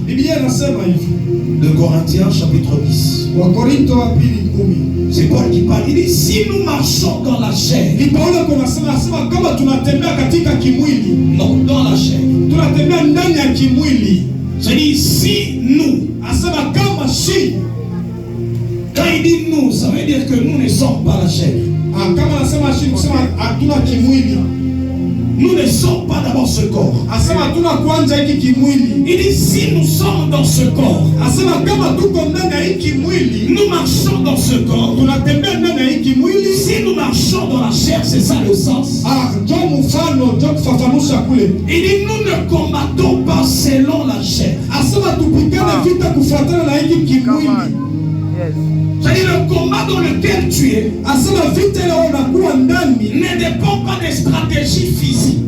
[SPEAKER 5] De Corinthiens chapitre 10. C'est Paul qui parle. Il dit si nous marchons dans la chair. Non, dans la chair. Je dis si nous. Quand il dit nous, ça veut dire que nous ne sommes pas la chair. Nous ne sommes pas d'abord ce corps. Il dit si nous sommes dans ce corps, nous marchons dans ce corps. Si nous marchons dans la chair, c'est ça le sens. Il dit nous ne combattons pas selon la chair. C'est-à-dire le combat dans lequel tu es ne dépend pas des stratégies physiques.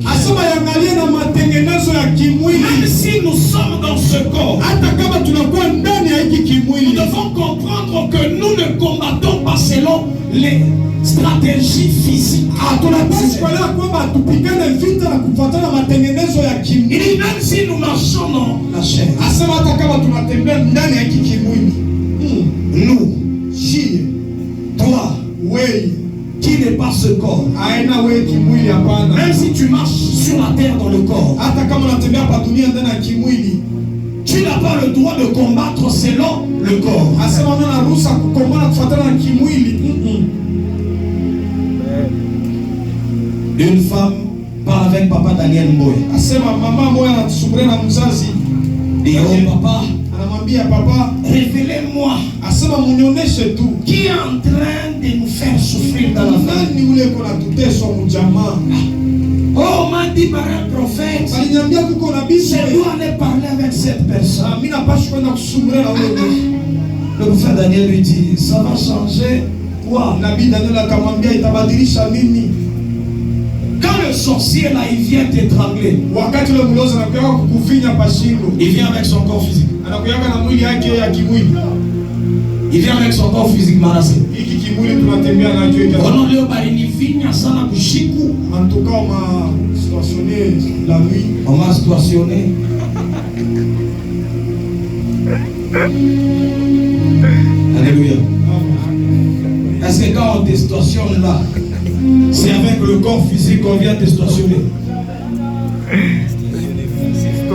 [SPEAKER 5] Même si nous sommes dans ce corps, nous devons comprendre que nous ne combattons pas selon selon les stratégies physiques. Il dit même si nous marchons dans la chair, nous, toi, qui n'est pas ce corps, même si tu marches sur la terre dans le corps, tu n'as pas le droit de combattre selon le corps. Une femme parle avec papa Daniel Mboye. Et oh papa, révélez-moi qui est en train de nous faire souffrir dans la famille. Oh, on m'a dit par un prophète, je dois aller parler avec cette personne. Le prophète Daniel lui dit, ça va changer quoi? Quand le sorcier là, il vient t'étrangler, il vient avec son corps physique. Il vient avec son corps physique menacé.
[SPEAKER 3] En tout cas, on m'a stationné la nuit.
[SPEAKER 5] On m'a stationné. Alléluia. Est-ce que quand on te stationne là, c'est avec le corps physique qu'on vient te stationner?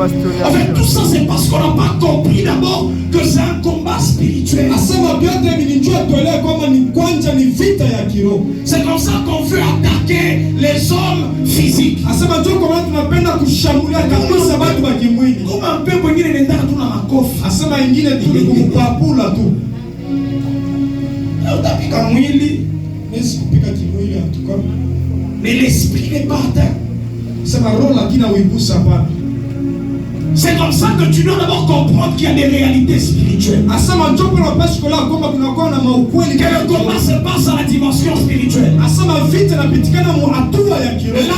[SPEAKER 5] En fait, tout ça c'est parce qu'on n'a pas compris d'abord que c'est un combat spirituel. C'est comme ça qu'on veut attaquer les hommes physiques. Mais l'esprit n'est pas atteint. C'est comme ça que tu dois d'abord comprendre qu'il y a des réalités spirituelles. Que le combat se passe à la dimension spirituelle. La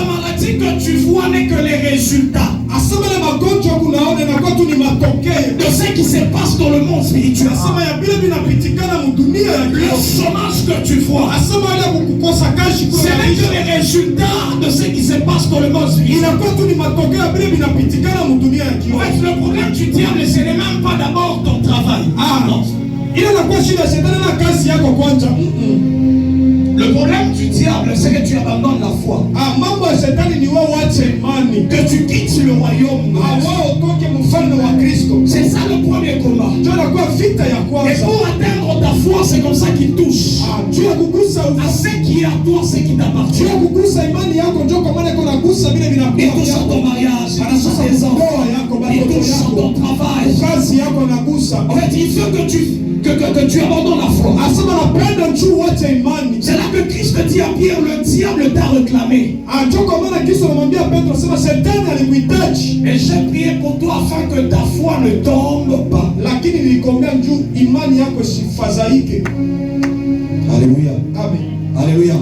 [SPEAKER 5] maladie que tu vois n'est que les résultats de ce qui se passe dans le monde spirituel. Le chômage que tu vois, ce n'est que les résultats de ce qui se passe dans le monde spirituel. En fait, le problème du diable, ce n'est même pas d'abord ton travail. Non. Le problème du diable, c'est que tu abandonnes la foi. Que tu quittes le royaume. C'est ça le premier combat. Et pour atteindre ta foi, c'est comme ça qu'il touche à ce qui est à toi, ce qui t'appartient. Il touche à ton mariage, il touche à tes enfants, il touche à ton travail. En fait, il veut que tu abandonnes la foi. C'est là que Christ dit à Pierre, le diable t'a réclamé. Et j'ai prié pour toi afin que ta foi ne tombe pas. Alléluia.
[SPEAKER 3] Amen.
[SPEAKER 5] Alléluia.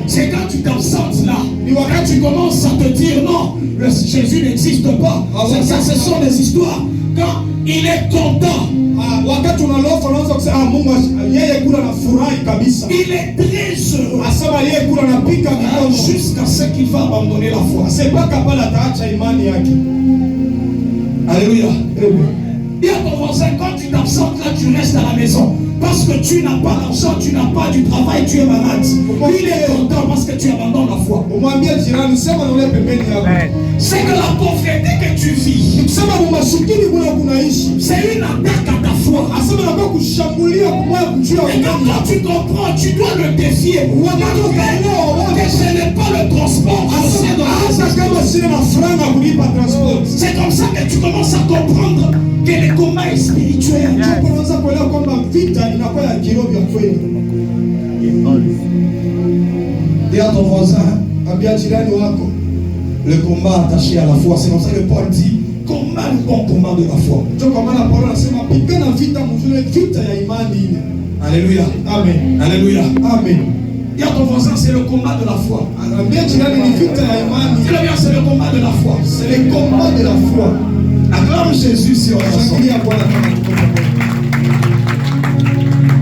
[SPEAKER 5] C'est quand tu t'absentes là, quand tu commences à te dire non, Jésus n'existe pas. Ça, ce sont des histoires. Quand il est content, il est très heureux jusqu'à ce qu'il va abandonner la foi. Alléluia. Dis à ton voisin, quand tu t'absentes là, tu restes à la maison. Parce que tu n'as pas l'argent, tu n'as pas du travail, tu es malade. Il est content parce que tu abandonnes la foi. C'est que la pauvreté que tu vis, c'est une attaque à ta foi. Et quand tu comprends, tu dois le défier. Que ce n'est pas le transport. C'est comme ça que tu commences à comprendre que le combat est spirituel. Dis à ton voisin, le combat attaché à la foi. C'est comme ça que Paul dit, combat le bon combat de la foi. Alléluia. Amen. Alléluia. Amen. Dis à ton voisin, c'est le combat de la foi. Dis-le bien, c'est le combat de la foi. C'est le combat de la foi. Acclame Jésus sur la foi.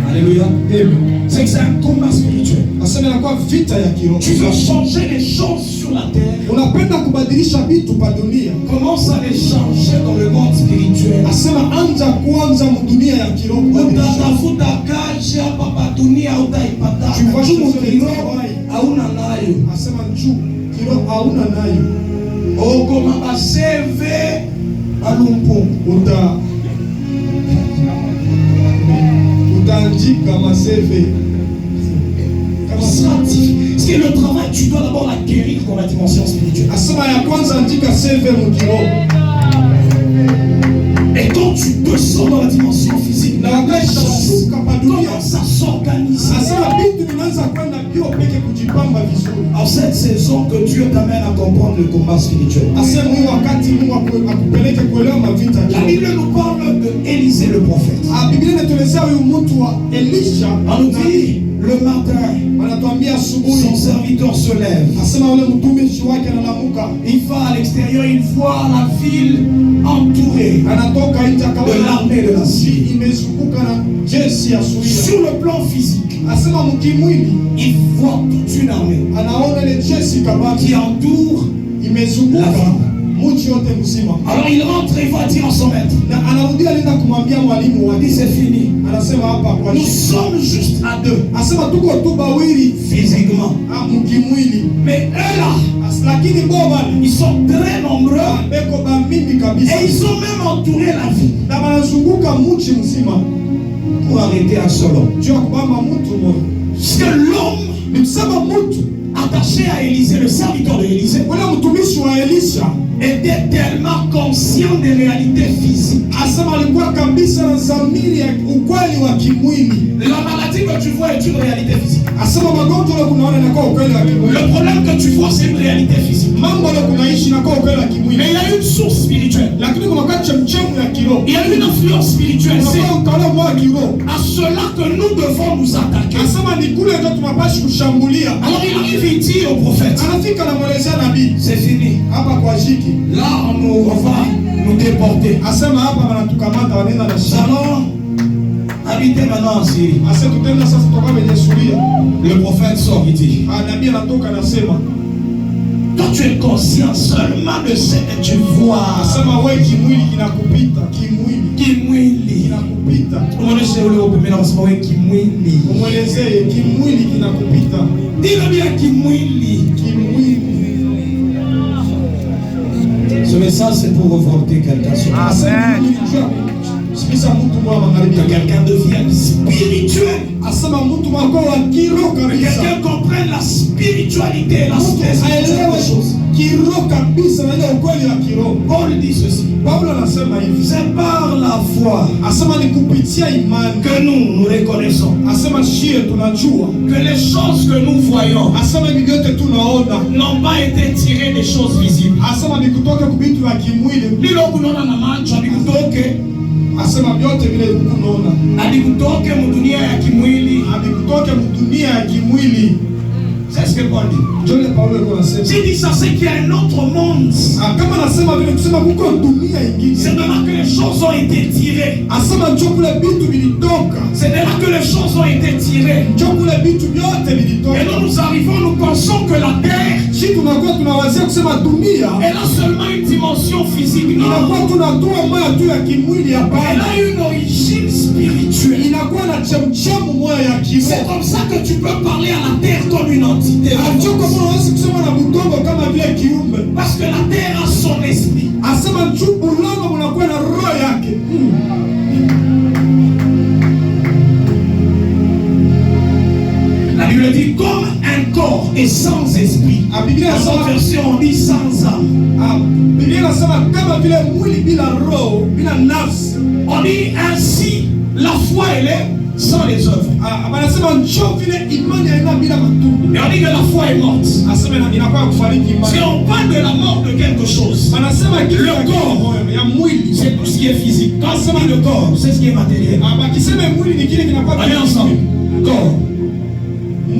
[SPEAKER 5] Alléluia. Alléluia.
[SPEAKER 3] Amen.
[SPEAKER 5] C'est que c'est un combat spirituel.
[SPEAKER 3] Asema inakuwa vita ya kiroho.
[SPEAKER 5] Tu veux changer les choses sur la terre.
[SPEAKER 3] Unapenda kubadilisha vitu pa dunia.
[SPEAKER 5] Commence à les changer dans le monde spirituel.
[SPEAKER 3] Asema anza kuanza dunia ya kiroho.
[SPEAKER 5] Utatafuta kazi hapa pa dunia utaipata.
[SPEAKER 3] Tu vois
[SPEAKER 5] kiroho hauna nayo.
[SPEAKER 3] Asema njoo kiroho hauna nayo.
[SPEAKER 5] Koma baseve alumpo
[SPEAKER 3] utaandika maseve kama
[SPEAKER 5] scientifique. Parce que le travail, tu dois d'abord l'acquérir dans la dimension spirituelle.
[SPEAKER 3] Asema ya kwanza andika seve mkiroho.
[SPEAKER 5] Et quand tu te sens dans la dimension physique, comment ça s'organise? En cette saison que Dieu t'amène à comprendre le combat spirituel. La Bible nous parle de Élisée le prophète. On nous dit le matin, son serviteur se lève. Il va à l'extérieur, il voit la ville entourée de l'armée de la Syrie. Sur le plan physique, il voit toute une armée qui entoure la ville. Alors il rentre et va dire à son maître, dit c'est fini. Nous sommes juste à deux physiquement. Mais eux là, ils sont très nombreux et ils ont même entouré la ville pour arrêter un seul homme. Parce que l'homme attaché à Élisée, le serviteur de Élisée, était tellement conscient des réalités physiques. La maladie que tu vois est une réalité physique. Le problème que tu vois, c'est une réalité physique. Mais il y a une source spirituelle. Il y a une influence spirituelle. C'est à cela que nous devons nous attaquer. Alors il arrive et dit au prophète, c'est fini. Là on va nous déporter. Nous allons habiter maintenant en Syrie. Le prophète sort, il dit, toi tu es conscient seulement de ce que tu vois. Dis-le bien kimwili. Ce message c'est pour revolter quelqu'un sur la scène. Que quelqu'un devienne spirituel. Que quelqu'un comprenne la spiritualité et l'aspect spirituel des choses. Paul dit ceci. C'est par la foi que nous reconnaissons que les choses que nous voyons n'ont pas été tirées des choses visibles. Alikutoke mudunia ya kimwili. C'est ce que Paul dit. J'ai dit ça, c'est qu'il y a un autre monde. C'est de là que les choses ont été tirées. C'est de là que les choses ont été tirées. Et nous arrivons, nous pensons que la terre, elle a seulement une dimension physique. Non. Elle a une origine spirituelle. C'est comme ça que tu peux parler à la terre comme une entité. Parce que la terre a son esprit. La Bible dit comme un corps est sans esprit. Dans cette version on dit sans âme. On dit ainsi la foi elle est sans les œuvres. Et on dit que la foi est morte. Si on parle de la mort de quelque chose, le corps, c'est tout ce qui est physique. Quand on dit le corps, c'est ce qui est matériel. Allez ensemble. Corps.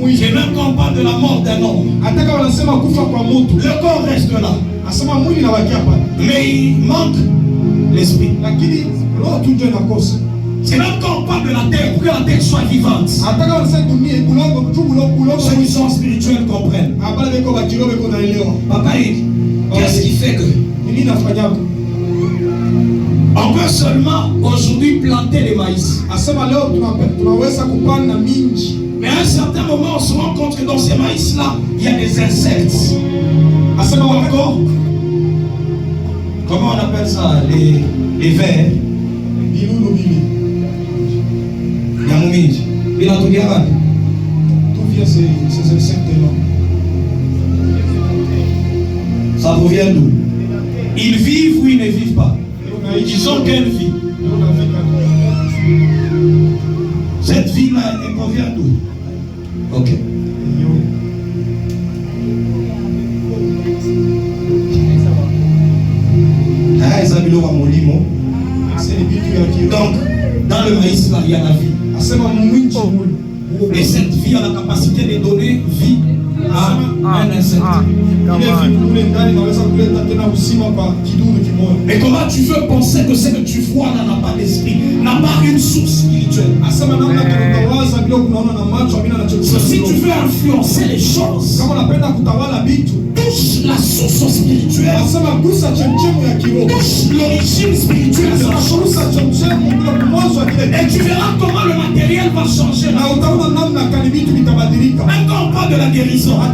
[SPEAKER 5] Et même quand on parle de la mort d'un homme, le corps reste là. Mais il manque l'esprit. C'est même quand on parle de la terre, pour que la terre soit vivante. Ceux qui sont spirituels comprennent. Papa, qu'est-ce qui fait que on peut seulement aujourd'hui planter les maïs? Mais à un certain moment, on se rend compte que dans ces maïs-là, il y a des insectes. Encore, comment on appelle ça? Les vers.
[SPEAKER 3] Tout vient ces insectes-là.
[SPEAKER 5] Ça provient d'où? Ils vivent ou ils ne vivent pas? Ils ont quelle vie? Cette vie-là, elle provient d'où? Ok. Donc, dans le maïs, là, il y a la vie. Et cette vie a la capacité de donner vie à un insecte. Mais comment tu veux penser que ce que tu vois là n'a pas d'esprit, n'a pas une source spirituelle? Si tu veux influencer les choses, touche la source spirituelle, touche l'origine spirituelle de la chose, et tu verras comment le matériel va changer. Même quand on parle de la guérison, en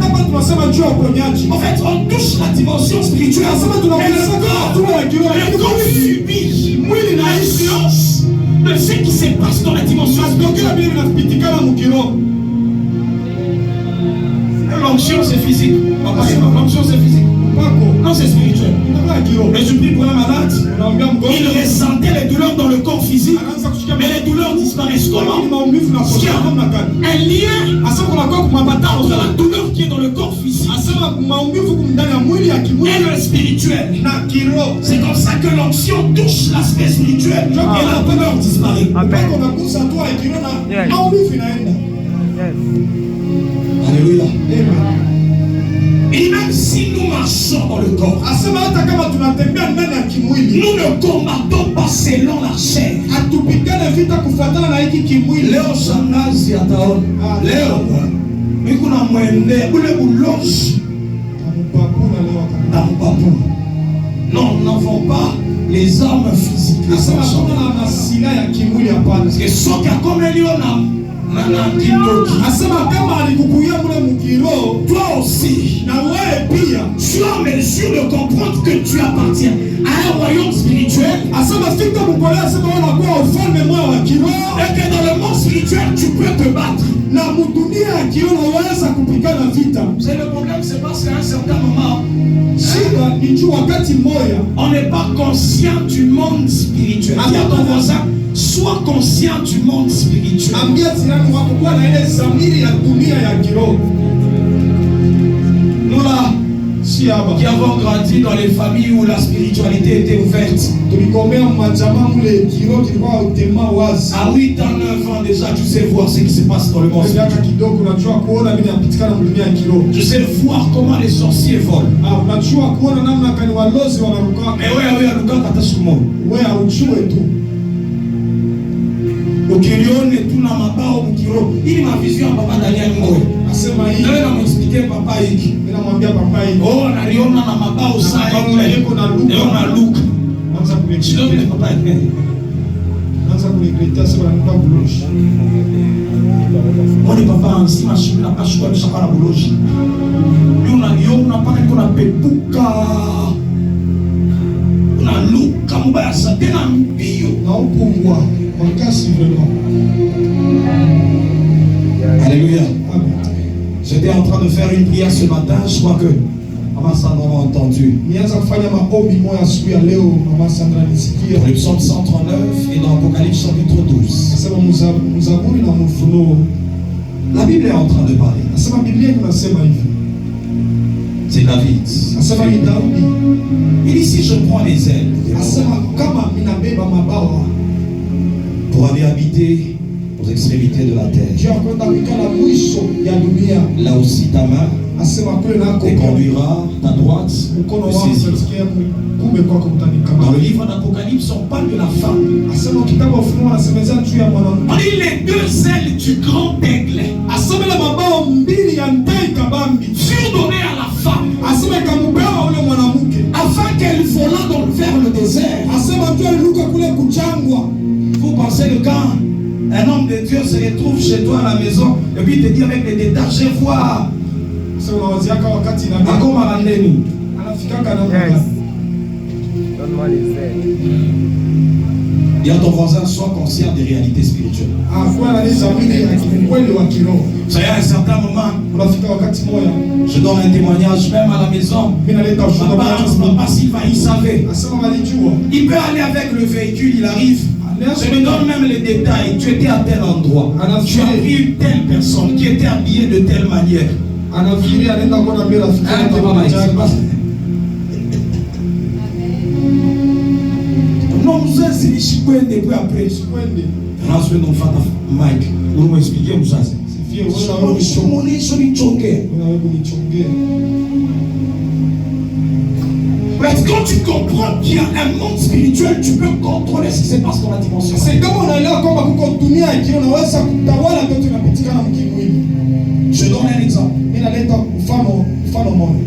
[SPEAKER 5] fait, on touche la dimension spirituelle. Le corps subit l'influence de ce qui se passe dans la dimension spirituelle. L'onction c'est physique. L'onction c'est physique. Non, c'est spirituel. Mais je prie pour un malade. Il ressentait les douleurs dans le corps physique. Mais les douleurs disparaissent comment? Parce qu'il y a un lien entre la douleur qui est dans le corps physique et le spirituel. C'est comme ça que l'onction touche l'aspect spirituel et la douleur disparaît. Alléluia. Et même si nous marchons dans le corps, nous ne combattons pas selon la chair. Leo shangazi ataona. Leo mikuna mwende ule buloji na mpapu. Non, nous n'avons pas les armes physiques. Parce que ce qui a comme toi aussi, tu as mesure de comprendre que tu appartiens à un royaume spirituel. Et que dans le monde spirituel, tu peux te battre. C'est le problème, c'est parce qu'à un certain moment, on n'est pas conscient du monde spirituel. Dis à ton voisin, sois conscient du monde spirituel. Nous là, qui avons grandi dans les familles où la spiritualité était ouverte, à 8 ans, 9 ans déjà, tu sais voir ce qui se passe dans le monde spirituel. Tu sais voir comment les sorciers volent. Mais ukilione tu na mabao mkiro ili mavision ya papa Daniel Ngoe asema hii ndio namexpliquer papa hiki ninamwambia papa hiki naliona na mabao sana yuko na Luka anza kuexpliquer papa anza kuregreta sema nikupa buloshi Oni papa nsima shule na kashua ni shakara buloshi yuna paka niko na pepuka na Luka mbaya sana tena mbio na upungwa. Alléluia. J'étais en train de faire une prière ce matin. Je crois que Maman Sandra m'a entendu. Dans le psaume 139 et dans l'Apocalypse chapitre 12. La Bible est en train de parler. C'est David. Il dit si je prends les ailes pour aller habiter aux extrémités de la terre. Là aussi ta main
[SPEAKER 1] et conduira ta droite de ses yeux. Dans le livre d'Apocalypse, on parle de la femme. On dit les deux ailes du grand aigle furent données à la femme afin qu'elle volant vers le désert. Vous pensez que quand un homme de Dieu se retrouve chez toi à la maison et puis il te dit avec les détails, je vois
[SPEAKER 6] Donne-moi les ailes.
[SPEAKER 1] dis à ton voisin, sois conscient des réalités spirituelles. Ça y est, à un certain moment, je donne un témoignage même à la maison. Papa Sylvain, il savait. Il peut aller avec le véhicule, il arrive. Je me donne même les détails. Tu étais à tel endroit. Tu as pris telle personne qui était habillée de telle manière. Non, vous êtes si chikwende puis après. Rançois nos fata Mike. Nous nous expliquer nous ça. Mais quand tu comprends qu'il y a un monde spirituel, tu peux contrôler ce qui se passe dans la dimension.
[SPEAKER 3] C'est comme on a là comme on dunia qui on a ça tawala ndio tunapitika na mkimwili.
[SPEAKER 1] Je donne un exemple.
[SPEAKER 3] Inaleta mfano mmoja.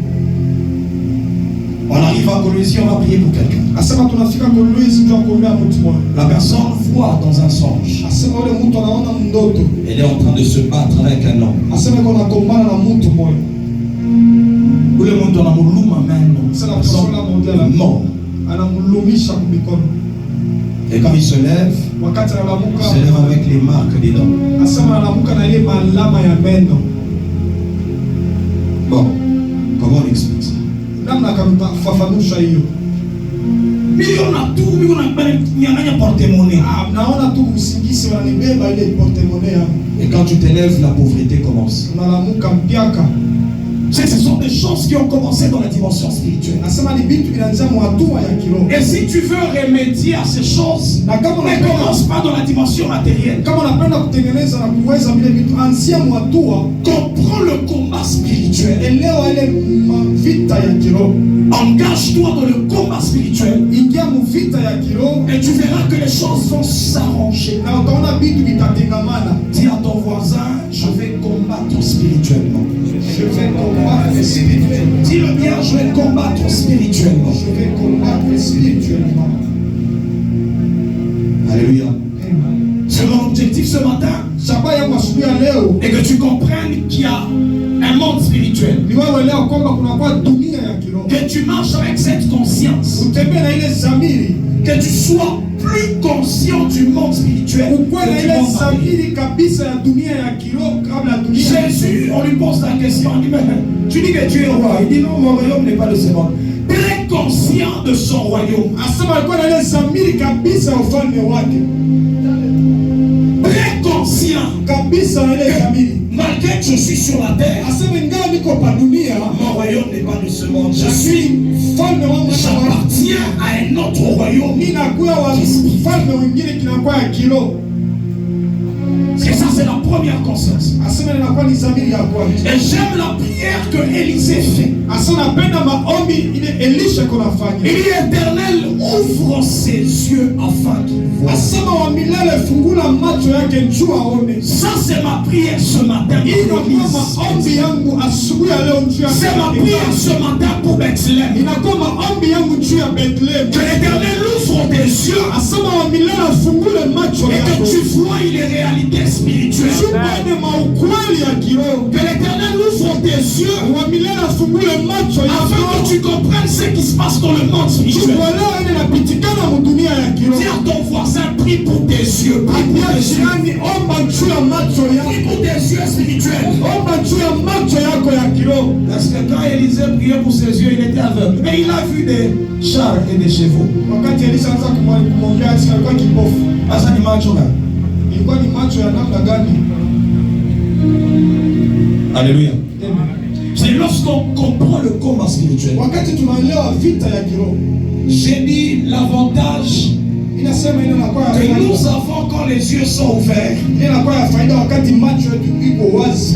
[SPEAKER 1] On arrive à Colombie, on va prier pour quelqu'un.
[SPEAKER 3] Asema tunafika Colombie ndio kuombea mtu mmoja.
[SPEAKER 1] La personne voit dans un songe.
[SPEAKER 3] Asema yule mtu anaona ndoto.
[SPEAKER 1] Elle est en train de se battre avec un homme.
[SPEAKER 3] Asema kuna kombana na mtu mmoja.
[SPEAKER 1] Ule mtu anamuluma meno.
[SPEAKER 3] C'est la personne là mondiale
[SPEAKER 1] mort.
[SPEAKER 3] Anamulumisha kwa mikono.
[SPEAKER 1] Et quand il se lève,
[SPEAKER 3] wakati analamuka,
[SPEAKER 1] il se lève avec les marques des dents.
[SPEAKER 3] Asema analamuka na ile malama ya meno.
[SPEAKER 1] Bon, comment on explique ça?
[SPEAKER 3] Namna kamfafanusha hiyo.
[SPEAKER 1] Miliona tu, miliona nyang'anya porte-monnaie.
[SPEAKER 3] Naona tu msingisi wananibeba ile porte-monnaie yangu.
[SPEAKER 1] Et quand tu te lèves, la pauvreté commence.
[SPEAKER 3] Unalamuka mpiaka.
[SPEAKER 1] Ce sont des choses qui ont commencé dans la dimension spirituelle. Et si tu veux remédier à ces choses, ne commence pas dans la dimension matérielle. Comprends le combat spirituel. Engage-toi dans le combat spirituel. Et tu verras que les choses vont s'arranger. Dis à ton voisin, je vais combattre spirituellement.
[SPEAKER 3] Je vais combattre spirituellement.
[SPEAKER 1] Dis-le bien, je vais combattre spirituellement.
[SPEAKER 3] Je vais combattre spirituellement.
[SPEAKER 1] Alléluia. C'est mon objectif ce matin. Et que tu comprennes qu'il y a un monde spirituel. Que tu marches avec cette conscience. Que tu sois plus conscient du monde spirituel. Jésus, on lui pose la question, on dit, mais tu dis que tu es roi. Il dit non, mon royaume n'est pas de ce monde. Très conscient de son royaume. Très conscient. Malgré que je suis sur la terre, mon royaume n'est pas de ce monde. J'appartiens à un autre royaume. Parce que ça, c'est la première conscience. Et j'aime la prière que Élisée fait. Il dit, Éternel, ouvre ses yeux afin qu'il voie. Ça, c'est ma prière ce matin. C'est ma prière ce matin pour Bethléem. Que l'Éternel ouvre tes yeux et que tu vois les réalités spirituelles. Que l'Éternel ouvre tes yeux afin que tu comprennes ce qui se passe dans le monde spirituel. Dis à ton voisin, prie pour tes yeux. Prie pour tes yeux. Prie pour tes yeux spirituels. Parce que quand Élisée priait pour ses yeux, il était aveugle. Mais il a vu des chars et des chevaux. Alléluia. C'est lorsqu'on comprend le combat spirituel. J'ai dit l'avantage
[SPEAKER 5] que nous avons quand les yeux sont ouverts.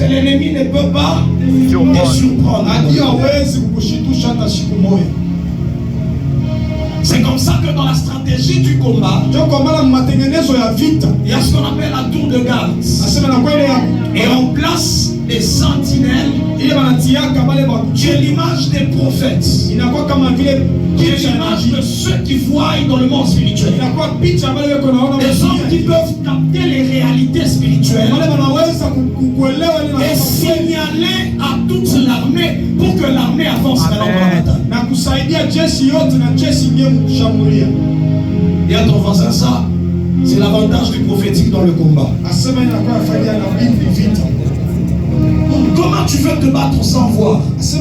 [SPEAKER 5] Et l'ennemi ne peut pas te surprendre. C'est comme ça que dans la stratégie du combat, il y a ce qu'on appelle la tour de garde. Et on place des sentinelles qui est l'image des prophètes, qui est l'image de ceux qui voient dans le monde spirituel. Des hommes qui peuvent capter les réalités spirituelles et signaler à toute l'armée pour que l'armée avance dans la bataille. Et à ton voisin, ça, c'est l'avantage du prophétique dans le combat. Comment tu veux te battre sans voir? Parce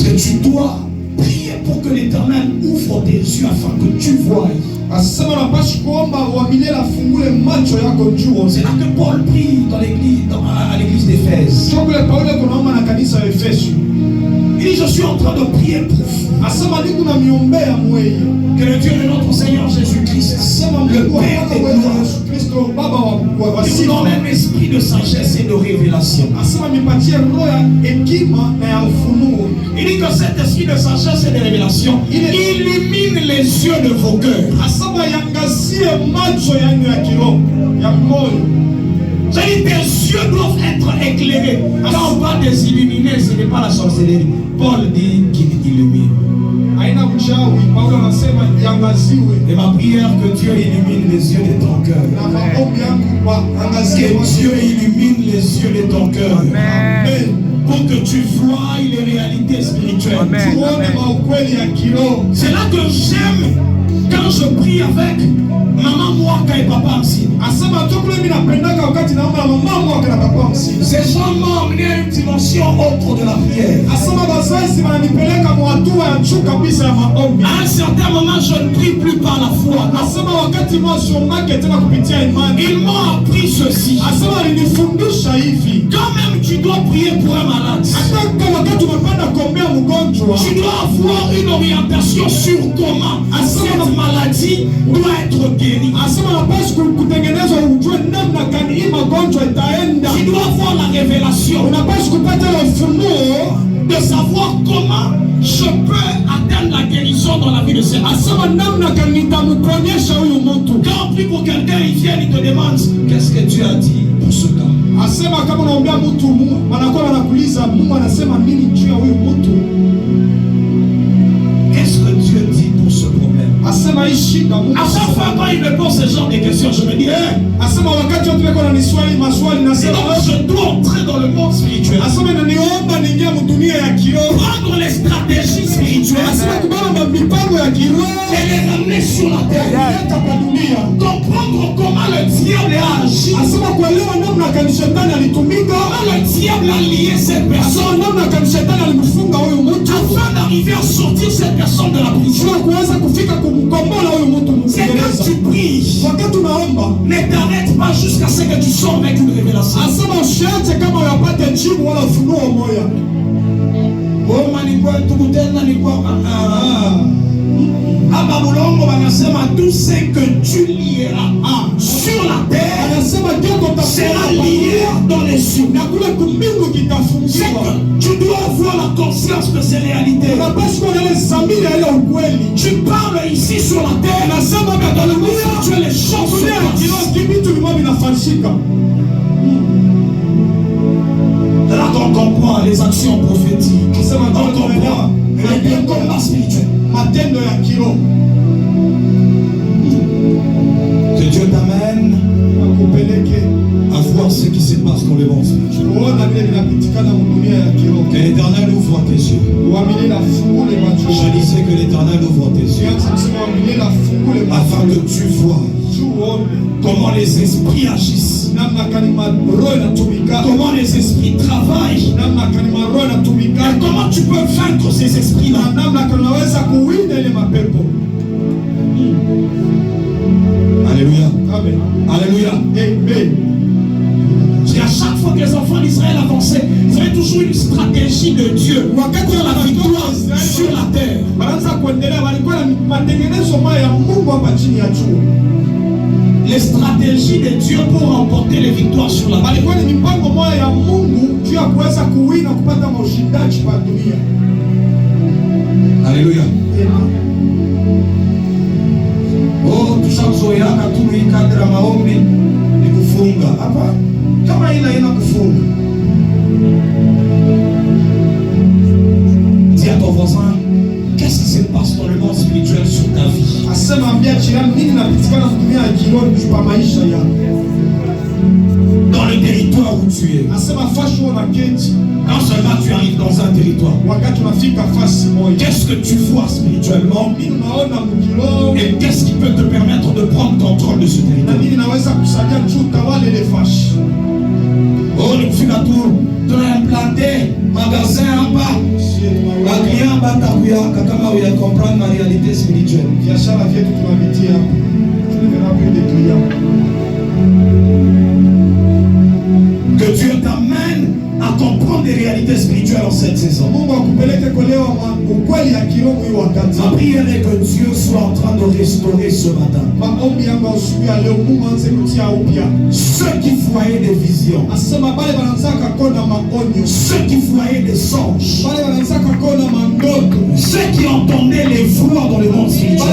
[SPEAKER 5] que tu dois prier pour que l'Éternel ouvre tes yeux afin que tu voies. C'est là que Paul prie dans l'église, à l'église d'Éphèse. Il dit, je suis en train de prier pour vous. Que le Dieu de notre Seigneur Jésus-Christ, le Père des gloires, nous donne un esprit de sagesse et de révélation. Il dit que cet esprit de sagesse et de révélation illumine les yeux de vos cœurs. C'est-à-dire tes yeux doivent être éclairés. Quand on parle des illuminés, ce n'est pas la sorcellerie. Paul dit qu'il illumine. Et ma prière, que Dieu illumine les yeux de ton cœur. Que Dieu illumine les yeux de ton cœur. Pour que tu voies les réalités spirituelles. C'est là que j'aime quand je prie avec maman Mwaka et papa Amsine. Ces gens m'ont emmené à une dimension autre de la prière. À un certain moment, je ne prie plus par la foi. Ils m'ont appris ceci. Quand même tu dois prier pour un malade, tu dois avoir une orientation sur comment cette maladie doit être guérie. Tu dois avoir la révélation de savoir comment je peux atteindre la guérison dans la vie de cette personne. Quand on prie pour quelqu'un, il vient, il te demande qu'est-ce que Dieu a dit pour ce cas. Qu'est-ce que Dieu dit pour ce problème? À chaque fois quand il me pose ce genre de questions, je me dis je dois entrer dans le monde spirituel, prendre les stratégies spirituelles et les ramener sur la terre, comprendre comment le diable a agi, comment le diable a lié cette personne, afin d'arriver à sortir cette personne de la prison. C'est quand tu pries, ne t'arrête pas jusqu'à ce que tu sors avec une révélation. Tout ce que tu lieras sur la terre sera lié dans les cieux. Tu dois avoir la conscience de ces réalités. Tu parles ici sur la terre, mais dans le monde tu as les choses se passent. C'est là qu'on comprend les actions prophétiques. On comprend le combat spirituel. Que Dieu t'amène à voir ce qui se passe dans le monde spirituel. Que l'Éternel ouvre tes yeux. Je disais que l'Éternel ouvre tes yeux afin que tu vois comment les esprits agissent, comment les esprits travaillent, et comment tu peux vaincre ces esprits-là. Alléluia. Amen. Alléluia. Amen. Parce qu'à chaque fois stratégies de Dieu pour la victoire sur la terre. Les stratégies de Dieu pour remporter les victoires sur la terre. Alléluia. Oh, tushazoeana tu hii kadra maombi ni kufunga. Hapa kama ina kufunga. Dis à ton voisin, qu'est-ce qui se passe dans le monde spirituel sur ta vie? Dans le territoire où tu es. Quand seulement tu arrives dans un territoire, qu'est-ce que tu vois spirituellement? Et qu'est-ce qui peut te permettre de prendre contrôle de ce territoire? Oh, le Fugatou, tu as implanté magasin en bas. La client en bas, tu as comprendre ma réalité spirituelle.
[SPEAKER 3] Tu ne verras plus de clients.
[SPEAKER 5] Que Dieu t'amène à comprendre des réalités spirituelles en cette saison. Ma prière est que Dieu soit en train de restaurer ce matin ceux qui voyaient des visions, ceux qui voyaient des songes, ceux qui entendaient les voix dans le monde spirituel.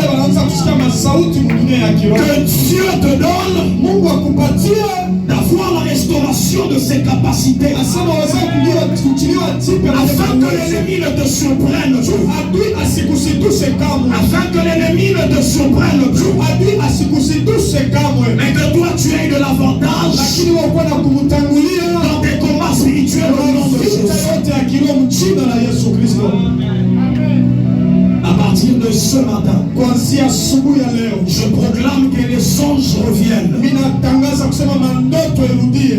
[SPEAKER 5] Que Dieu te donne d'avoir la restauration de ses capacités, afin que l'ennemi ne te surprenne plus, afin que l'ennemi ne te surprenne plus, mais que toi tu aies de l'avantage dans tes combats spirituels au nom de Jésus. À partir de ce matin, je proclame que les songes reviennent.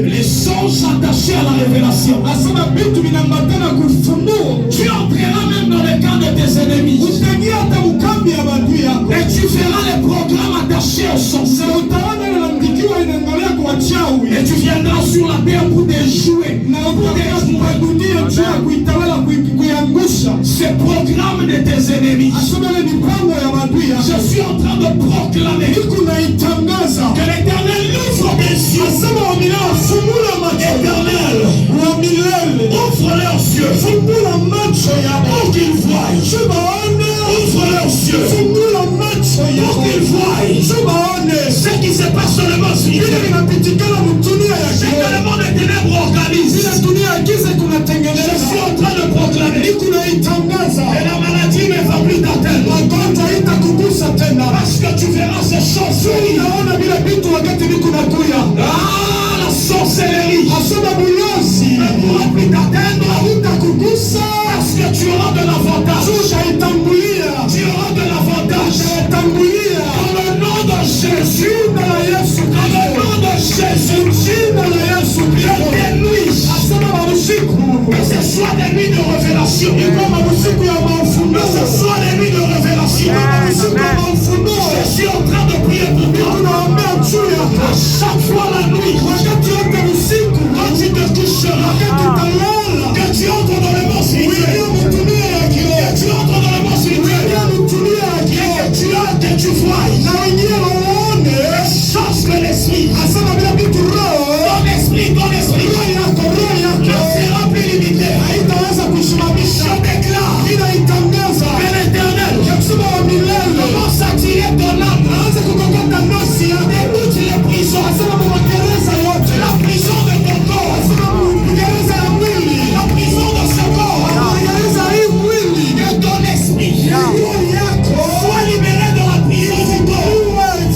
[SPEAKER 5] Les songes attachés à la révélation. Tu entreras même dans le camp de tes ennemis. Et tu feras les programmes attachés aux songes. Et tu viendras sur la terre pour déjouer, ces programmes de tes ennemis. Je suis en train de proclamer que l'Éternel ouvre des yeux. Éternel, ouvre leurs yeux pour qu'ils voient. Ouvre leurs yeux pour qu'ils voient ce qui se passe dans le monde spirituel. Ce que le monde des ténèbres organise. Je suis en train de proclamer que la maladie ne va plus t'atteindre. Parce que tu verras ces choses. Ah, la sorcellerie ne pourra plus t'atteindre. Parce que tu auras de l'avantage. Tu auras de l'avantage. Dans le nom de Jésus. Dans le nom de Jésus. Je dénuis. Que ce soit des nuits de révélation. Que ce soit des nuits de révélation. Je suis en train de prier pour toi. À chaque fois la nuit, quand tu te coucheras, que tu entres dans le monde spirituel, que tu entres dans le monde spirituel, que tu vois les choses que l'esprit, ton esprit, ne sera plus limité. Je déclare que l'Éternel commence à tirer ton âme de toutes les prisons, la prison de ton corps, la prison de ce corps, de ton esprit. Sois libéré de la prison du corps.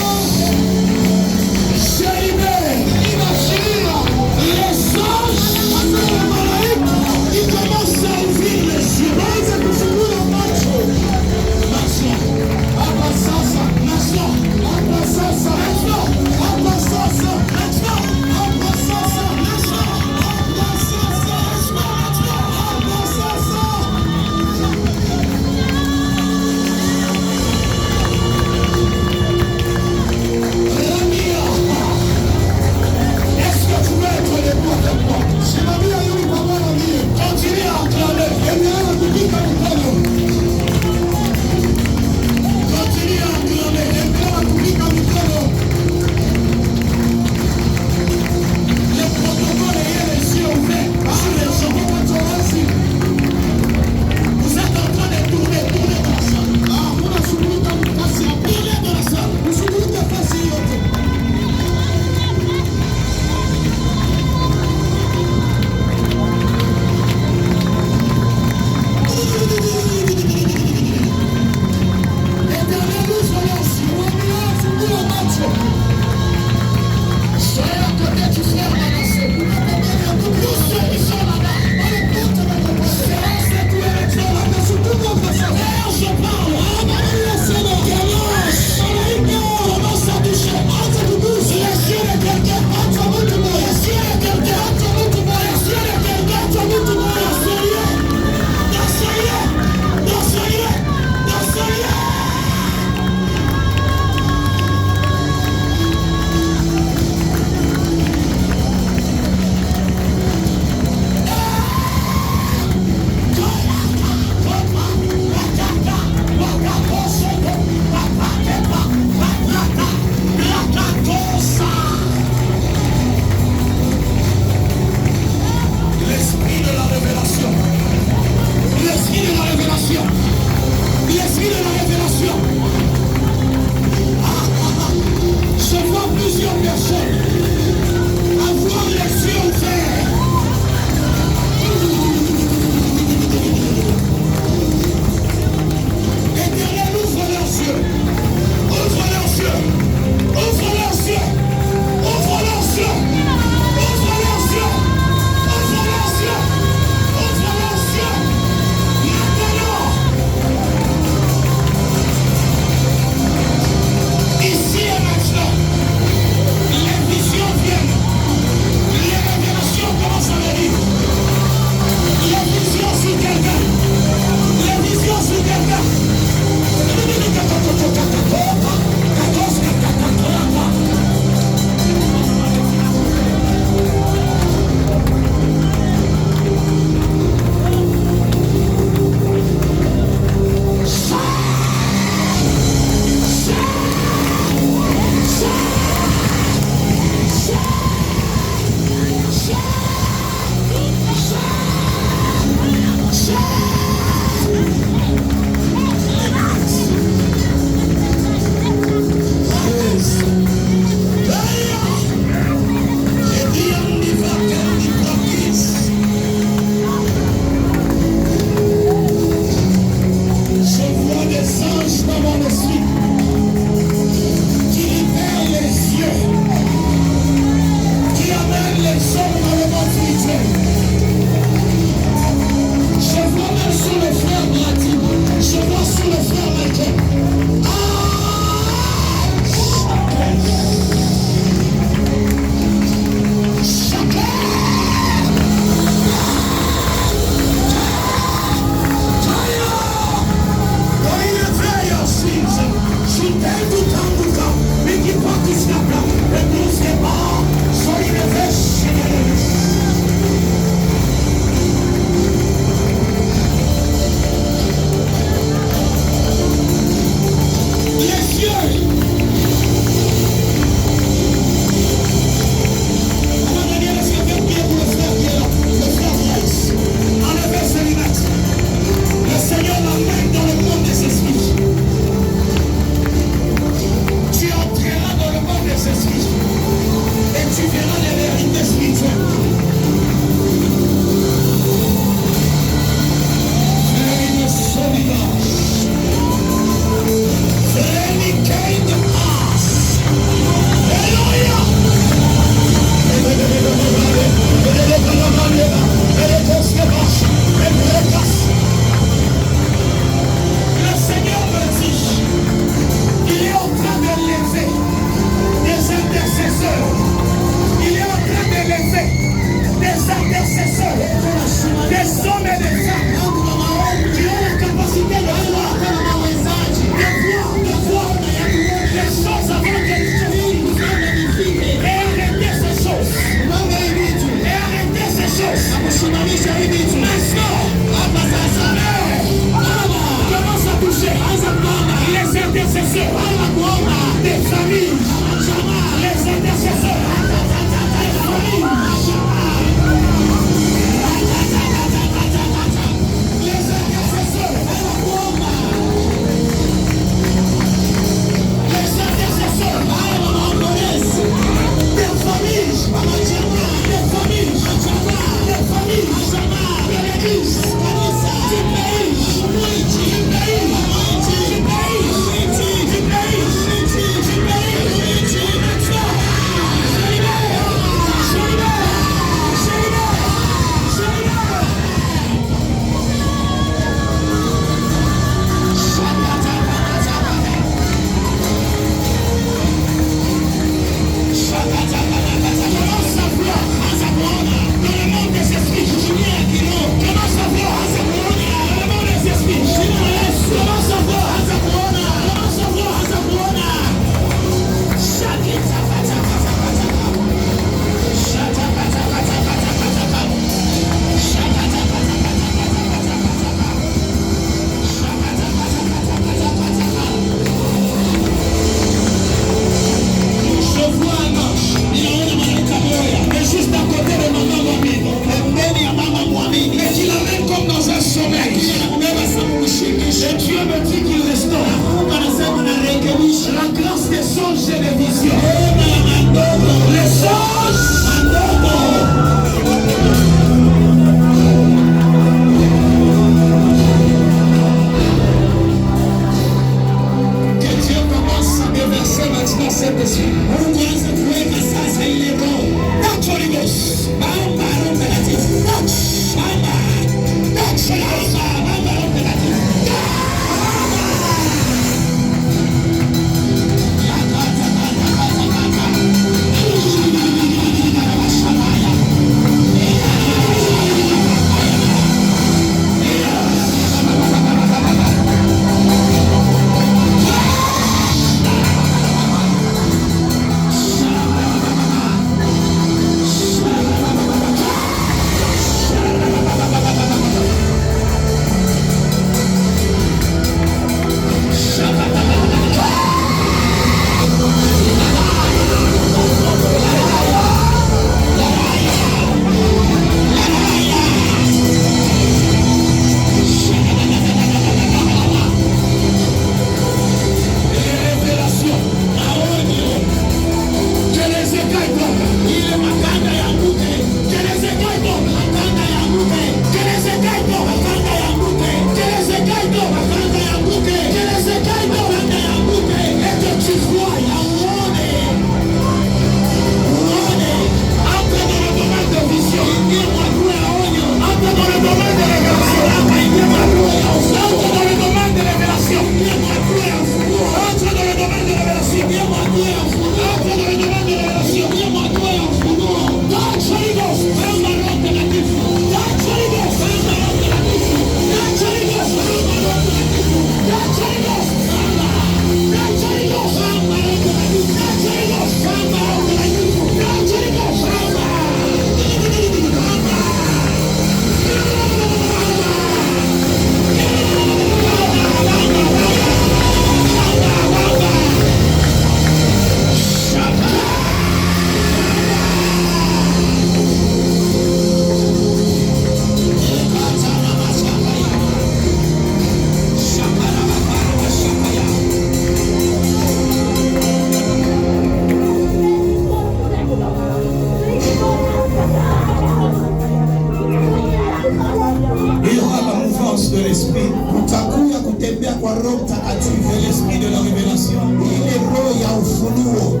[SPEAKER 5] Il y aura la mouvance de l'esprit.
[SPEAKER 2] Utakuya kutembea kwa Roho Mtakatifu.
[SPEAKER 5] C'est l'esprit de la révélation.
[SPEAKER 2] Ile roho ya ufunuo.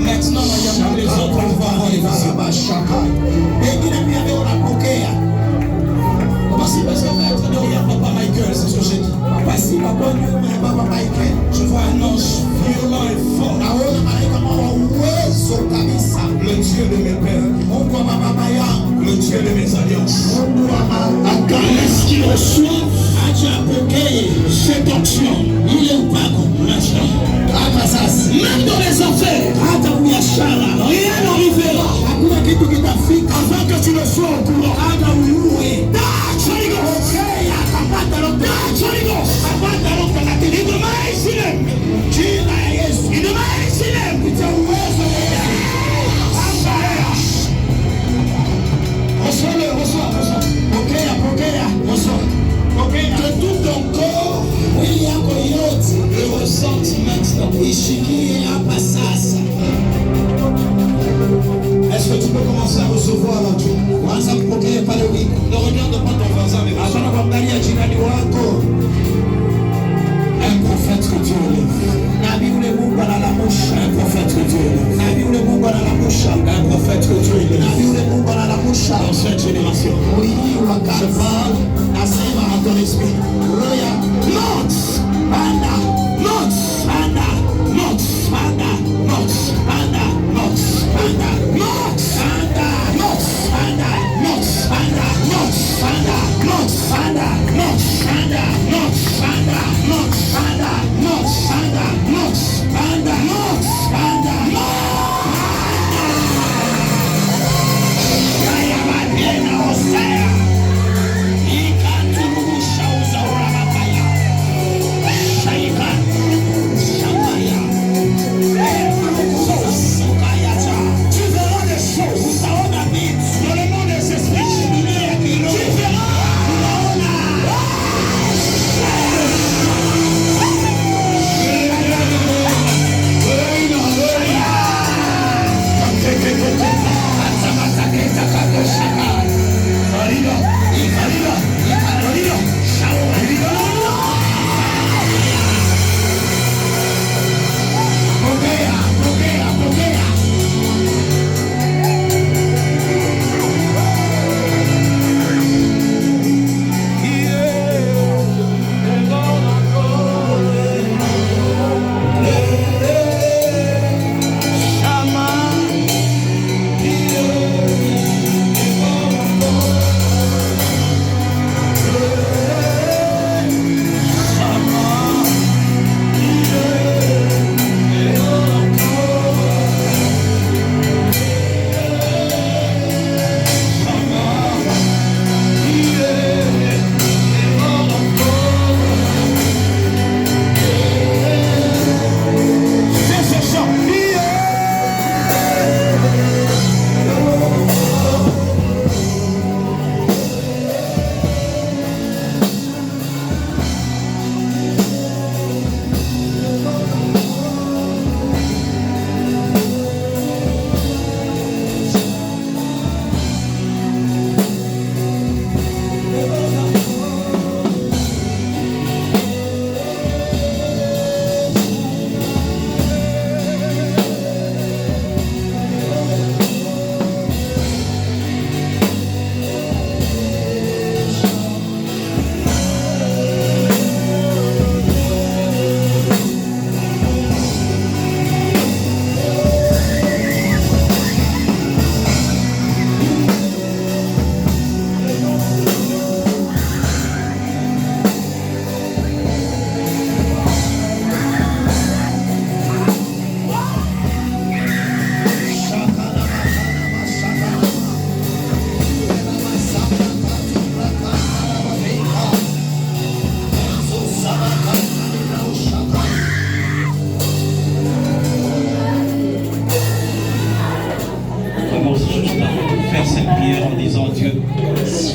[SPEAKER 5] Maintenant, les autres vont avoir les visions.
[SPEAKER 2] Pengine pia leo unapokea.
[SPEAKER 5] Parce que ça va être derrière Papa Michael, c'est ce que j'ai dit.
[SPEAKER 2] Basi baba nyuma ya Baba Michael.
[SPEAKER 5] Je vois un ange violent et fort.
[SPEAKER 2] Naona malaika mwa uwezo kabisa.
[SPEAKER 5] Le Dieu de mes pères.
[SPEAKER 2] Mungu wa baba yangu.
[SPEAKER 5] Le Dieu de mes alliances.
[SPEAKER 2] Mungu wa baba.
[SPEAKER 5] Lorsqu'il reçoit, acha apokee cette onction. Il est upako maintenant.
[SPEAKER 2] Hata sasa.
[SPEAKER 5] Même dans les affaires, hata biashara, rien n'arrivera.
[SPEAKER 2] Hakuna kitu kitafika
[SPEAKER 5] Avant que tu le sois au courant.
[SPEAKER 2] hata uiue.
[SPEAKER 5] Okay, akapata roho. Akapata roho takatifu. In the mighty name.
[SPEAKER 2] Jina ya Yesu.
[SPEAKER 5] In the mighty name.
[SPEAKER 2] Ita uwezo wa Yesu.
[SPEAKER 5] Reçois. Pokea. Que tout ton corps,
[SPEAKER 2] Mwili yako yote
[SPEAKER 5] le ressente maintenant.
[SPEAKER 2] ishikie hapa sasa.
[SPEAKER 5] Est-ce que tu peux commencer à recevoir la joie?
[SPEAKER 2] Kwanza kupokea pale wiko.
[SPEAKER 5] Ne regarde pas ton voisin, mais
[SPEAKER 2] Hapana kuangalia jirani wako.
[SPEAKER 5] un prophète que Dieu élève.
[SPEAKER 2] Nabii ule Mungu analamusha.
[SPEAKER 5] Un prophète que Dieu élève.
[SPEAKER 2] Nabii ule Mungu analamusha.
[SPEAKER 5] Un prophète que Dieu élève.
[SPEAKER 2] Nabii ule Mungu analamusha.
[SPEAKER 5] Dans cette génération.
[SPEAKER 2] Hii wakati nasema hata esprit. Roho ya
[SPEAKER 5] Monte,
[SPEAKER 2] panda.
[SPEAKER 5] monte,
[SPEAKER 2] Panda.
[SPEAKER 5] monte,
[SPEAKER 2] Panda.
[SPEAKER 5] monte,
[SPEAKER 2] Panda.
[SPEAKER 5] monte,
[SPEAKER 2] Panda.
[SPEAKER 5] monte,
[SPEAKER 2] Panda.
[SPEAKER 5] monte,
[SPEAKER 2] Panda.
[SPEAKER 5] monte,
[SPEAKER 2] Panda.
[SPEAKER 5] monte,
[SPEAKER 2] Panda.
[SPEAKER 5] monte,
[SPEAKER 2] Panda.
[SPEAKER 5] monte,
[SPEAKER 2] Panda.
[SPEAKER 5] monte,
[SPEAKER 2] Panda.
[SPEAKER 5] monte,
[SPEAKER 2] Panda.
[SPEAKER 5] monte,
[SPEAKER 2] Panda.
[SPEAKER 5] monte,
[SPEAKER 2] Panda.
[SPEAKER 5] monte,
[SPEAKER 2] Panda. Haya madena Hosea. Ikaturusha uzaura makaya. Shaika. Shakaya. Sukayata.
[SPEAKER 5] Tu verras des choses
[SPEAKER 2] Utaona vitu.
[SPEAKER 5] dans le monde des esprits.
[SPEAKER 2] Dunia ya kiroho.
[SPEAKER 5] Tu verras.
[SPEAKER 2] Unaona. Pokea, pokea, pokea.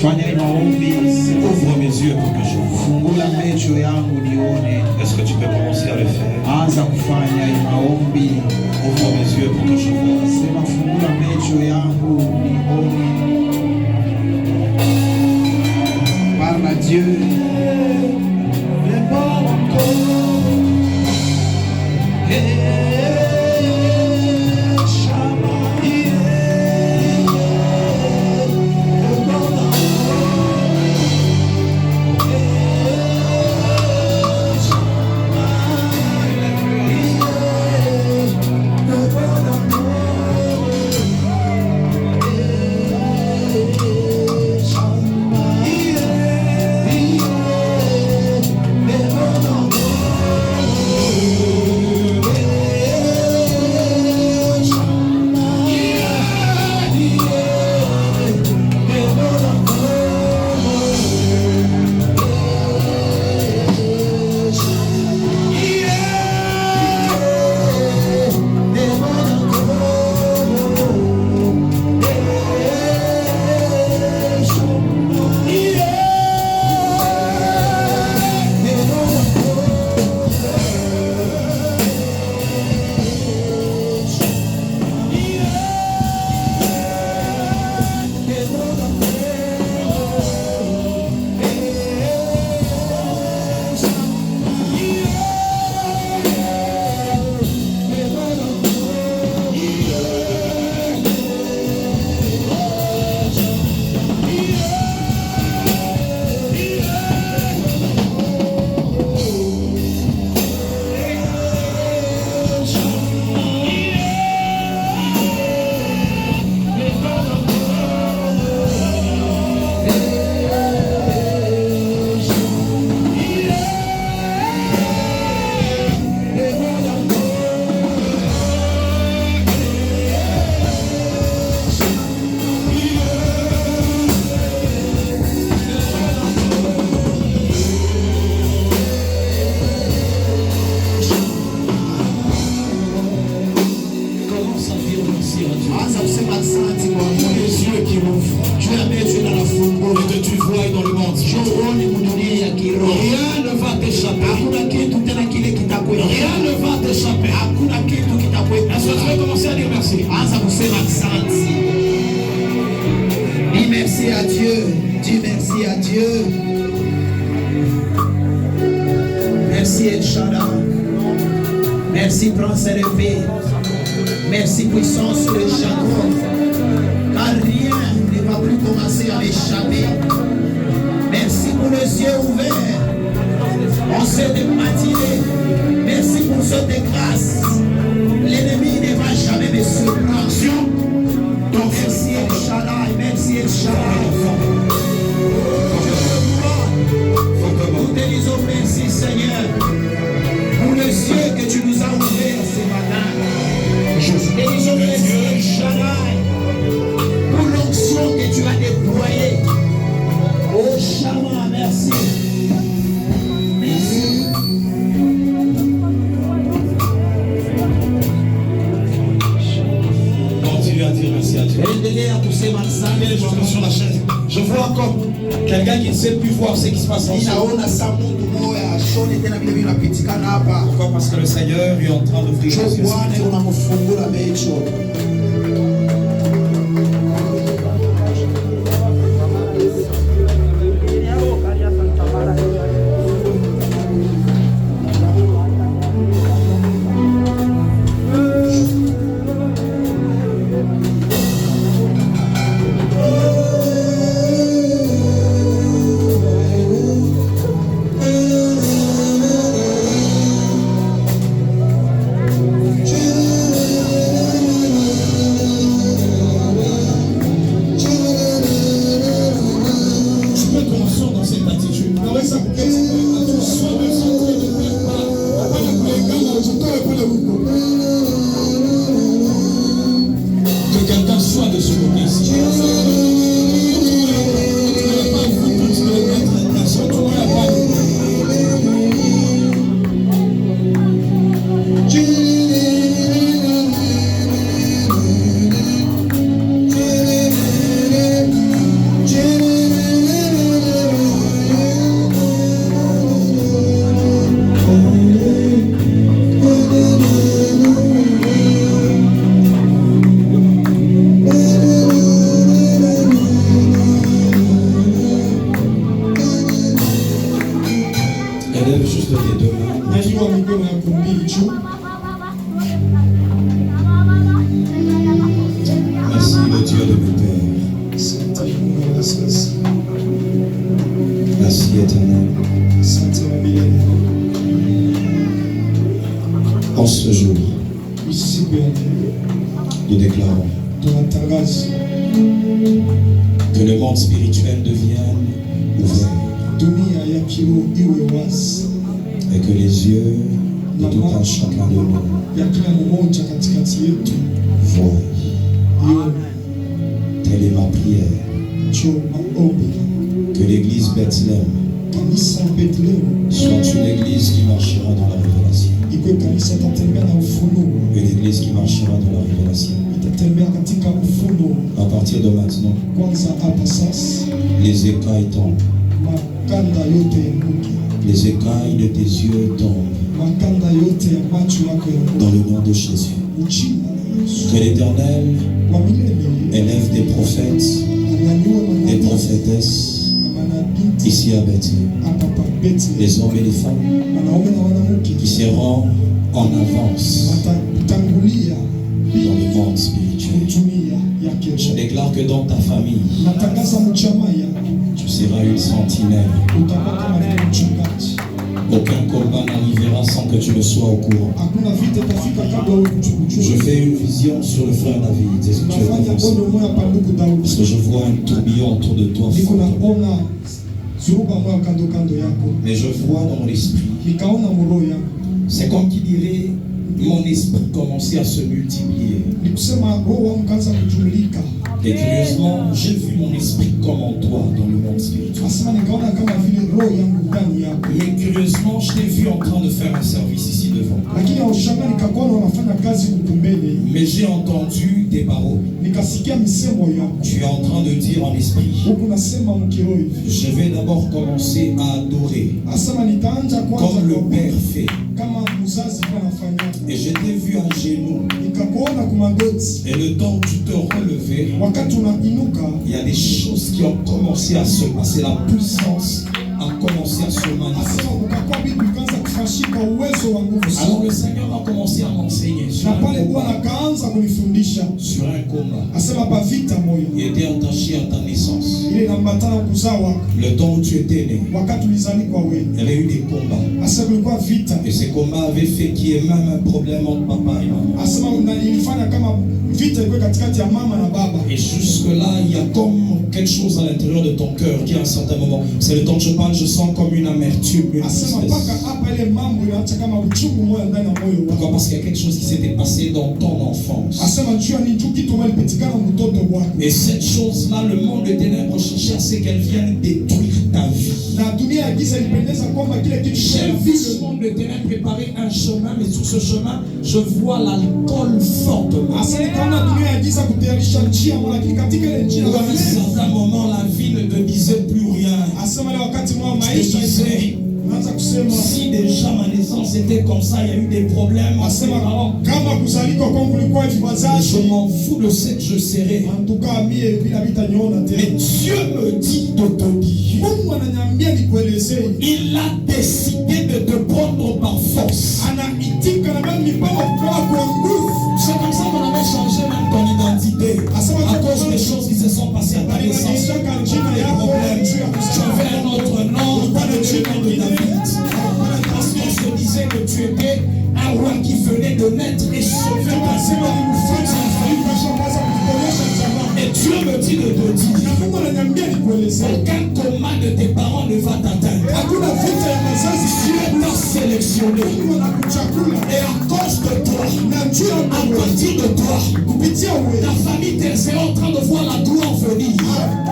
[SPEAKER 1] Fanya maombi, ouvre mes yeux pour que je vois.
[SPEAKER 7] Fungula macho yangu nione.
[SPEAKER 1] Est-ce que tu peux commencer à le faire?
[SPEAKER 7] Anza kufanya maombi.
[SPEAKER 1] Ouvre mes yeux pour que je vois.
[SPEAKER 7] Sema fungula macho yangu nione. Dieu est bon encore.
[SPEAKER 5] Merci, prince élevé. Merci, puissance de Jacob. Car rien ne va plus commencer à m'échapper. Merci pour les yeux ouverts. En cette matinée, merci pour cette grâce. L'ennemi ne va jamais me surprendre. Donc, merci El Shaddai, merci El Shaddai. Nous te disons merci, Seigneur, pour les yeux que tu nous as ouverts ce matin. Nous te disons merci, El Shaddai, pour l'onction que tu as déployée. Oh, Shama, merci. Merci.
[SPEAKER 3] Continue à dire merci à Dieu. Sur la chaise. Je vois encore quelqu'un qui ne sait plus voir ce qui se passe en dessous. Pourquoi? Parce que le Seigneur est en train d'ouvrir les yeux.
[SPEAKER 1] Lève juste tes deux mains.
[SPEAKER 4] Nyanyua mikono yako mbili juu.
[SPEAKER 1] Merci le Dieu de mes pères.
[SPEAKER 4] Asante Mungu wa wazazi.
[SPEAKER 1] Merci éternel.
[SPEAKER 4] Asante wa milele.
[SPEAKER 1] En ce jour,
[SPEAKER 4] Usiku ya leo
[SPEAKER 1] nous déclarons
[SPEAKER 4] tunatangaza
[SPEAKER 1] que le monde spirituel devienne ouvert
[SPEAKER 4] dunia ya kiroho iwe wazi
[SPEAKER 1] et que les yeux de tout un chacun de nous
[SPEAKER 4] ya kila mmoja katikati yetu
[SPEAKER 1] voient.
[SPEAKER 4] iwe
[SPEAKER 1] Telle est ma prière.
[SPEAKER 4] cho maombi.
[SPEAKER 1] Que l'église Bethléem
[SPEAKER 4] Kanisa Bethlehem
[SPEAKER 1] soit une église qui marchera dans la révélation.
[SPEAKER 4] ikuwe kanisa itatembea na ufunuo,
[SPEAKER 1] Une église qui marchera dans la révélation.
[SPEAKER 4] itatembea katika ufunuo.
[SPEAKER 1] À partir de maintenant,
[SPEAKER 4] Kwanza hapa sasa
[SPEAKER 1] les écailles tombent.
[SPEAKER 4] makanda yote ya Mungu,
[SPEAKER 1] Les écailles de tes yeux tombent.
[SPEAKER 4] makanda yote ya macho yako ya
[SPEAKER 1] Dans
[SPEAKER 4] Mungu,
[SPEAKER 1] le nom de Jésus.
[SPEAKER 4] ujina la Yesu
[SPEAKER 1] Que l'Éternel
[SPEAKER 4] wa milele
[SPEAKER 1] élève des prophètes,
[SPEAKER 4] anyanyue
[SPEAKER 1] des
[SPEAKER 4] manabii
[SPEAKER 1] prophétesses
[SPEAKER 4] na manabii
[SPEAKER 1] ici à Bethléem.
[SPEAKER 4] hapa pa Bethlehem,
[SPEAKER 1] Les hommes et les femmes
[SPEAKER 4] wanaume na wanawake
[SPEAKER 1] qui seront en avance
[SPEAKER 4] watatangulia
[SPEAKER 1] dans le monde spirituel.
[SPEAKER 4] dunia ya
[SPEAKER 1] Je
[SPEAKER 4] kesho.
[SPEAKER 1] déclare que dans ta famille,
[SPEAKER 4] Natangaza mchama ya
[SPEAKER 1] tu seras une sentinelle.
[SPEAKER 4] utakuwa kama vile mchungaji.
[SPEAKER 1] Aucun combat n'arrivera sans que tu ne sois au courant.
[SPEAKER 4] Hakuna vita itafika kabla wewe
[SPEAKER 1] Je
[SPEAKER 4] kuchukua.
[SPEAKER 1] fais une vision sur le frère David. Est-ce que tu es
[SPEAKER 4] Tunafanya
[SPEAKER 1] avancé?
[SPEAKER 4] bono moya pa ndugu
[SPEAKER 1] Parce
[SPEAKER 4] Daudi.
[SPEAKER 1] que je vois un tourbillon autour de toi.
[SPEAKER 4] Niko naona zuruba moya kando kando yako.
[SPEAKER 1] Mais je vois dans mon esprit.
[SPEAKER 4] Nikaona mroho yako.
[SPEAKER 1] C'est comme qui dirait, mon esprit commençait à se multiplier.
[SPEAKER 4] Nikusema roho wangu kaanza kujumlika.
[SPEAKER 1] Et curieusement, j'ai vu mon esprit comme en toi dans le monde spirituel.
[SPEAKER 4] Asema nikaona kama vile roho yangu ndani yako.
[SPEAKER 1] Mais curieusement, je t'ai vu en train de faire un service ici devant.
[SPEAKER 4] Lakini aushanga nikakuona unafanya kazi kukumbele.
[SPEAKER 1] Mais j'ai entendu tes paroles.
[SPEAKER 4] Nikasikia misemo yako.
[SPEAKER 1] Tu es en train de dire en esprit,
[SPEAKER 4] Huku nasema mkiroho hivi.
[SPEAKER 1] je vais d'abord commencer à adorer
[SPEAKER 4] Asema nitaanza kwanza
[SPEAKER 1] comme le
[SPEAKER 4] kwa-
[SPEAKER 1] Père fait.
[SPEAKER 4] kama mzazi kwa nafanya.
[SPEAKER 1] Et je t'ai vu à genoux.
[SPEAKER 4] Nikakuona kumagoti.
[SPEAKER 1] Et le temps où tu te relevais,
[SPEAKER 4] Wakati unainuka
[SPEAKER 1] il y a des choses qui ont commencé à se passer. La puissance a commencé à se
[SPEAKER 4] asema
[SPEAKER 1] manifester.
[SPEAKER 4] ukakuwa bibi ikaanza kufashika uwezo wa nguvu
[SPEAKER 1] Alors le
[SPEAKER 4] sana.
[SPEAKER 1] Seigneur a commencé à m'enseigner sur
[SPEAKER 4] Na
[SPEAKER 1] un
[SPEAKER 4] pale
[SPEAKER 1] combat.
[SPEAKER 4] Bwana akaanza kunifundisha
[SPEAKER 1] Sur un combat
[SPEAKER 4] asema pa vita moyo
[SPEAKER 1] qui était attaché à ta naissance.
[SPEAKER 4] ile inambatana kuzaa wako.
[SPEAKER 1] Le temps où tu étais né,
[SPEAKER 4] Wakati ulizalikwa wewe
[SPEAKER 1] il y avait eu des combats.
[SPEAKER 4] asema kulikuwa vita,
[SPEAKER 1] Et ces combats avaient fait qu'il y ait même un problème entre papa et maman.
[SPEAKER 4] asema ilifanya kama vita ikuwe katikati ya mama na baba.
[SPEAKER 1] Et jusque-là, il y a comme quelque chose à l'intérieur de ton cœur qui à un certain moment, c'est le temps que je parle, je sens comme une amertume, une
[SPEAKER 4] Asema
[SPEAKER 1] tristesse.
[SPEAKER 4] mpaka hapa ile mambo inaacha kama uchungu moyo ndani ya moyo
[SPEAKER 1] Pourquoi?
[SPEAKER 4] wako.
[SPEAKER 1] Parce qu'il y a quelque chose qui s'était passé dans ton enfance.
[SPEAKER 4] Asema njua ni juu kitu malipitikana mtoto wako.
[SPEAKER 1] Et cette chose-là, le monde des ténèbres cherchait à ce qu'elle vienne détruire ta vie.
[SPEAKER 4] Na dunia ya giza ilipendeza kwamba kile kitu
[SPEAKER 1] J'ai
[SPEAKER 4] kama
[SPEAKER 1] vu
[SPEAKER 4] vile
[SPEAKER 1] le monde des ténèbres préparer un chemin, mais sur ce chemin, je vois l'alcool fortement.
[SPEAKER 4] asema nikaona dunia ya giza kutayarisha njia, lakini katika ile njia
[SPEAKER 1] À un certain moment, la vie ne te disait plus rien.
[SPEAKER 4] asema ile wakati mwa
[SPEAKER 1] Je te
[SPEAKER 4] maisha
[SPEAKER 1] disais,
[SPEAKER 4] unaanza kusema
[SPEAKER 1] si déjà ma naissance était comme ça, il y a eu des problèmes.
[SPEAKER 4] asema kama kuzalika kwangu kulikuwa hivi wazazi,
[SPEAKER 1] Je m'en fous de ce que je serai.
[SPEAKER 4] antuka mie bila vitaniona
[SPEAKER 1] Mais
[SPEAKER 4] tena.
[SPEAKER 1] Dieu me dit de te dire,
[SPEAKER 4] Mungu ananiambia nikuelezee,
[SPEAKER 1] il a décidé de te prendre par force.
[SPEAKER 4] anaitika na mimi mipango kutoka kwa nguvu.
[SPEAKER 1] C'est comme ça qu'on avait changé même ton identité. À cause des choses qui se sont passées à ta naissance. Des problèmes. Tu avais un autre nom, le nom de David. Parce qu'on se disait que tu étais un roi qui venait de naître et sauver ta Et Dieu me dit de te dire,
[SPEAKER 4] Na Mungu ananiambia nikuelezee,
[SPEAKER 1] aucun coma de tes parents ne va t'atteindre.
[SPEAKER 4] hakuna vita ya wazazi,
[SPEAKER 1] Dieu t'a sélectionné.
[SPEAKER 4] Mungu anakuchagua
[SPEAKER 1] Et à cause de toi,
[SPEAKER 4] na juu ya
[SPEAKER 1] à
[SPEAKER 4] wewe,
[SPEAKER 1] partir de toi,
[SPEAKER 4] kupitia
[SPEAKER 1] ta
[SPEAKER 4] wewe.
[SPEAKER 1] famille est en train de voir la gloire venir.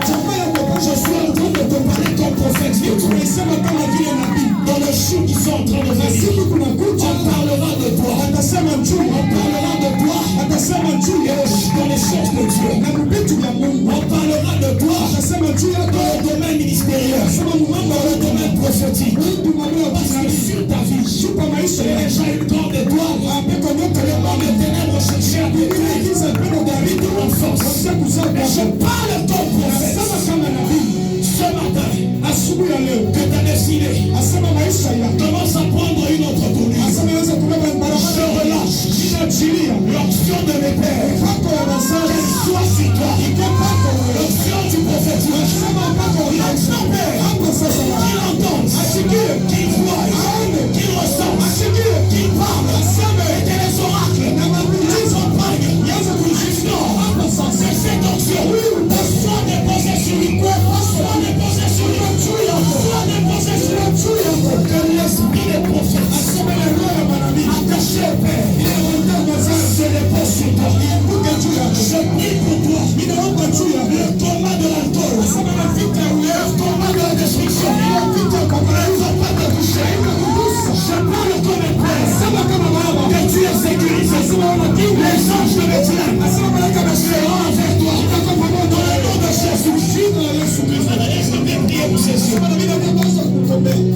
[SPEAKER 4] Jamaa yako
[SPEAKER 1] Je suis en train de te parler comme prophète de Dieu.
[SPEAKER 4] tunasema kama vile nabii,
[SPEAKER 1] Dans le jour qui sont en train de
[SPEAKER 4] na
[SPEAKER 1] venir,
[SPEAKER 4] siku kunakuja,
[SPEAKER 1] on parlera de toi.
[SPEAKER 4] atasema juu,
[SPEAKER 1] On parlera de toi
[SPEAKER 4] atasema juu
[SPEAKER 1] et
[SPEAKER 4] ya
[SPEAKER 1] de connaissance de Dieu.
[SPEAKER 4] na vitu vya Mungu,
[SPEAKER 1] On parlera de toi
[SPEAKER 4] atasema juu yako,
[SPEAKER 1] dans le domaine ministériel,
[SPEAKER 4] atasema mambo
[SPEAKER 1] dans le domaine prophétique.
[SPEAKER 4] Mungu mambo ya
[SPEAKER 1] Parce que
[SPEAKER 4] kinabii,
[SPEAKER 1] sur ta vie,
[SPEAKER 4] shuka maisha
[SPEAKER 1] il y a
[SPEAKER 4] yako.
[SPEAKER 1] déjà une grande étoile.
[SPEAKER 4] Apeko nyota
[SPEAKER 1] Le
[SPEAKER 4] ya
[SPEAKER 1] monde des ténèbres cherchait à détruire
[SPEAKER 4] giza pendo gari
[SPEAKER 1] de ton force.
[SPEAKER 4] kwa kuzaa
[SPEAKER 1] Et je
[SPEAKER 4] kwa
[SPEAKER 1] parle comme prophète
[SPEAKER 4] Asema kama nabii
[SPEAKER 1] ce matin
[SPEAKER 4] asubuhi ya leo,
[SPEAKER 1] que ta destinée
[SPEAKER 4] asema maisha yako
[SPEAKER 1] commence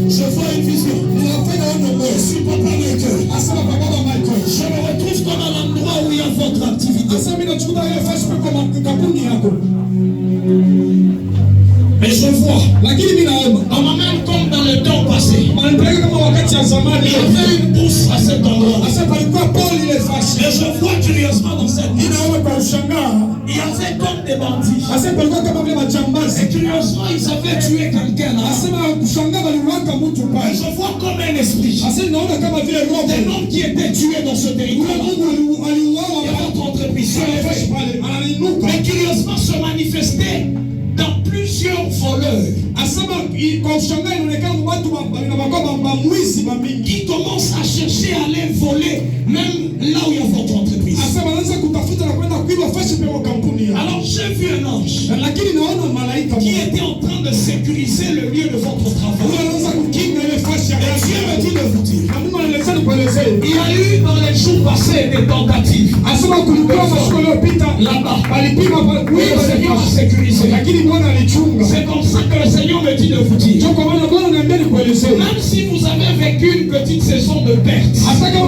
[SPEAKER 3] Je vois une vision. Je suis papa Michael. Je me retrouve comme à l'endroit où il y a votre activité. Mais je vois, on m'amène comme dans le temps passé. Il y avait une bourse à cet endroit. Et je vois curieusement dans cette bourse, il y avait comme des bandits. Et curieusement, ils avaient tué quelqu'un là. Et je vois comme un esprit. Des hommes qui étaient tués dans ce territoire. Il y a votre entreprise. Mais curieusement se manifestait dans plusieurs voleurs qui commencent à chercher à aller voler même là où il y a votre entreprise. Alors j'ai vu un ange qui était en train de sécuriser le lieu de votre travail. Et Dieu me dit de vous dire, il y a eu dans les jours passés des tentatives là-bas. Oui, le Seigneur a sécurisé. C'est comme ça que le Seigneur me dit de vous dire, même si vous avez vécu une petite saison de perte, elle est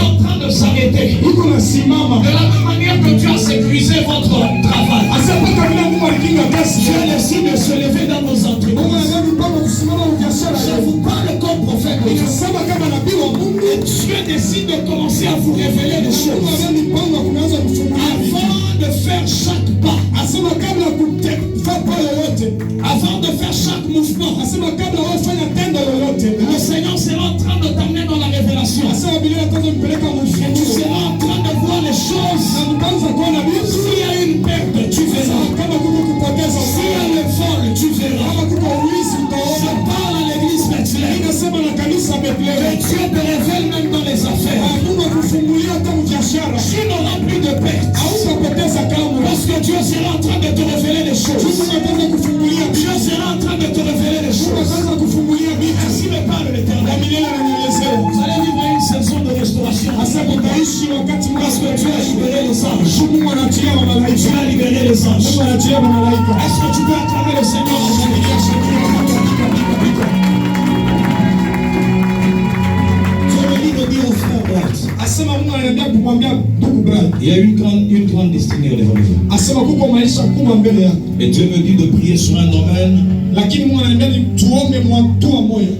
[SPEAKER 3] en train de s'arrêter. De la même manière que tu as sécurisé votre travail, Dieu décide de se lever dans vos entreprises. Je vous parle comme prophète. Et Dieu décide de commencer à vous révéler des choses avant de faire chaque pas, avant de faire chaque mouvement. Le Seigneur sera en train de t'amener dans la révélation. Et tu seras en train de voir les choses. S'il y a une perte, tu verras. S'il y a le vol, tu verras. Je parle à l'église Bethléem. Que Dieu te révèle même dans les affaires. Tu n'auras plus de perte. Parce que Dieu sera en train de te révéler les choses. Dieu sera en train de te révéler les choses. Ainsi me parle l'Éternel. Vous allez vivre une saison de restauration. Parce que Dieu a libéré les anges. Dieu a libéré les anges. Est-ce que tu peux acclamer le Seigneur? Il y a une grande destinée au devant de vous. Et Dieu me dit de prier sur un domaine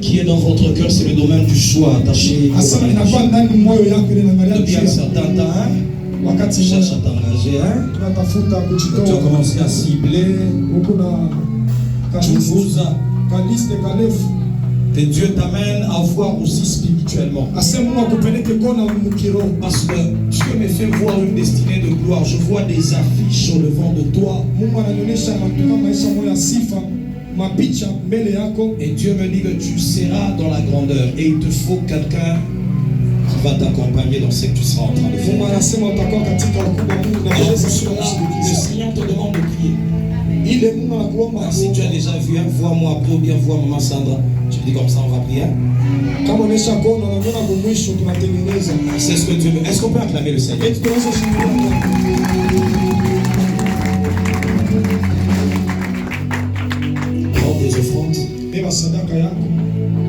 [SPEAKER 3] qui est dans votre cœur, c'est le domaine du choix attaché. Depuis un certain temps, tu cherches à t'engager, tu as commencé à cibler, et Dieu t'amène à voir aussi spirituellement. Parce que Dieu me fait voir une destinée de gloire. Je vois des affiches au devant de toi. Et Dieu me dit que tu seras dans la grandeur. Et il te faut quelqu'un qui va t'accompagner dans ce que tu seras en train de faire. Alors, le Seigneur te demande de prier. Si tu as déjà vu, vois-moi après ou bien vois Maman Sandra. Tu dis comme ça, on va prier. C'est ce que Dieu veut. Est-ce qu'on peut acclamer le Seigneur? Prends tes offrandes.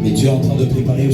[SPEAKER 3] Mais Dieu est en train de préparer aussi.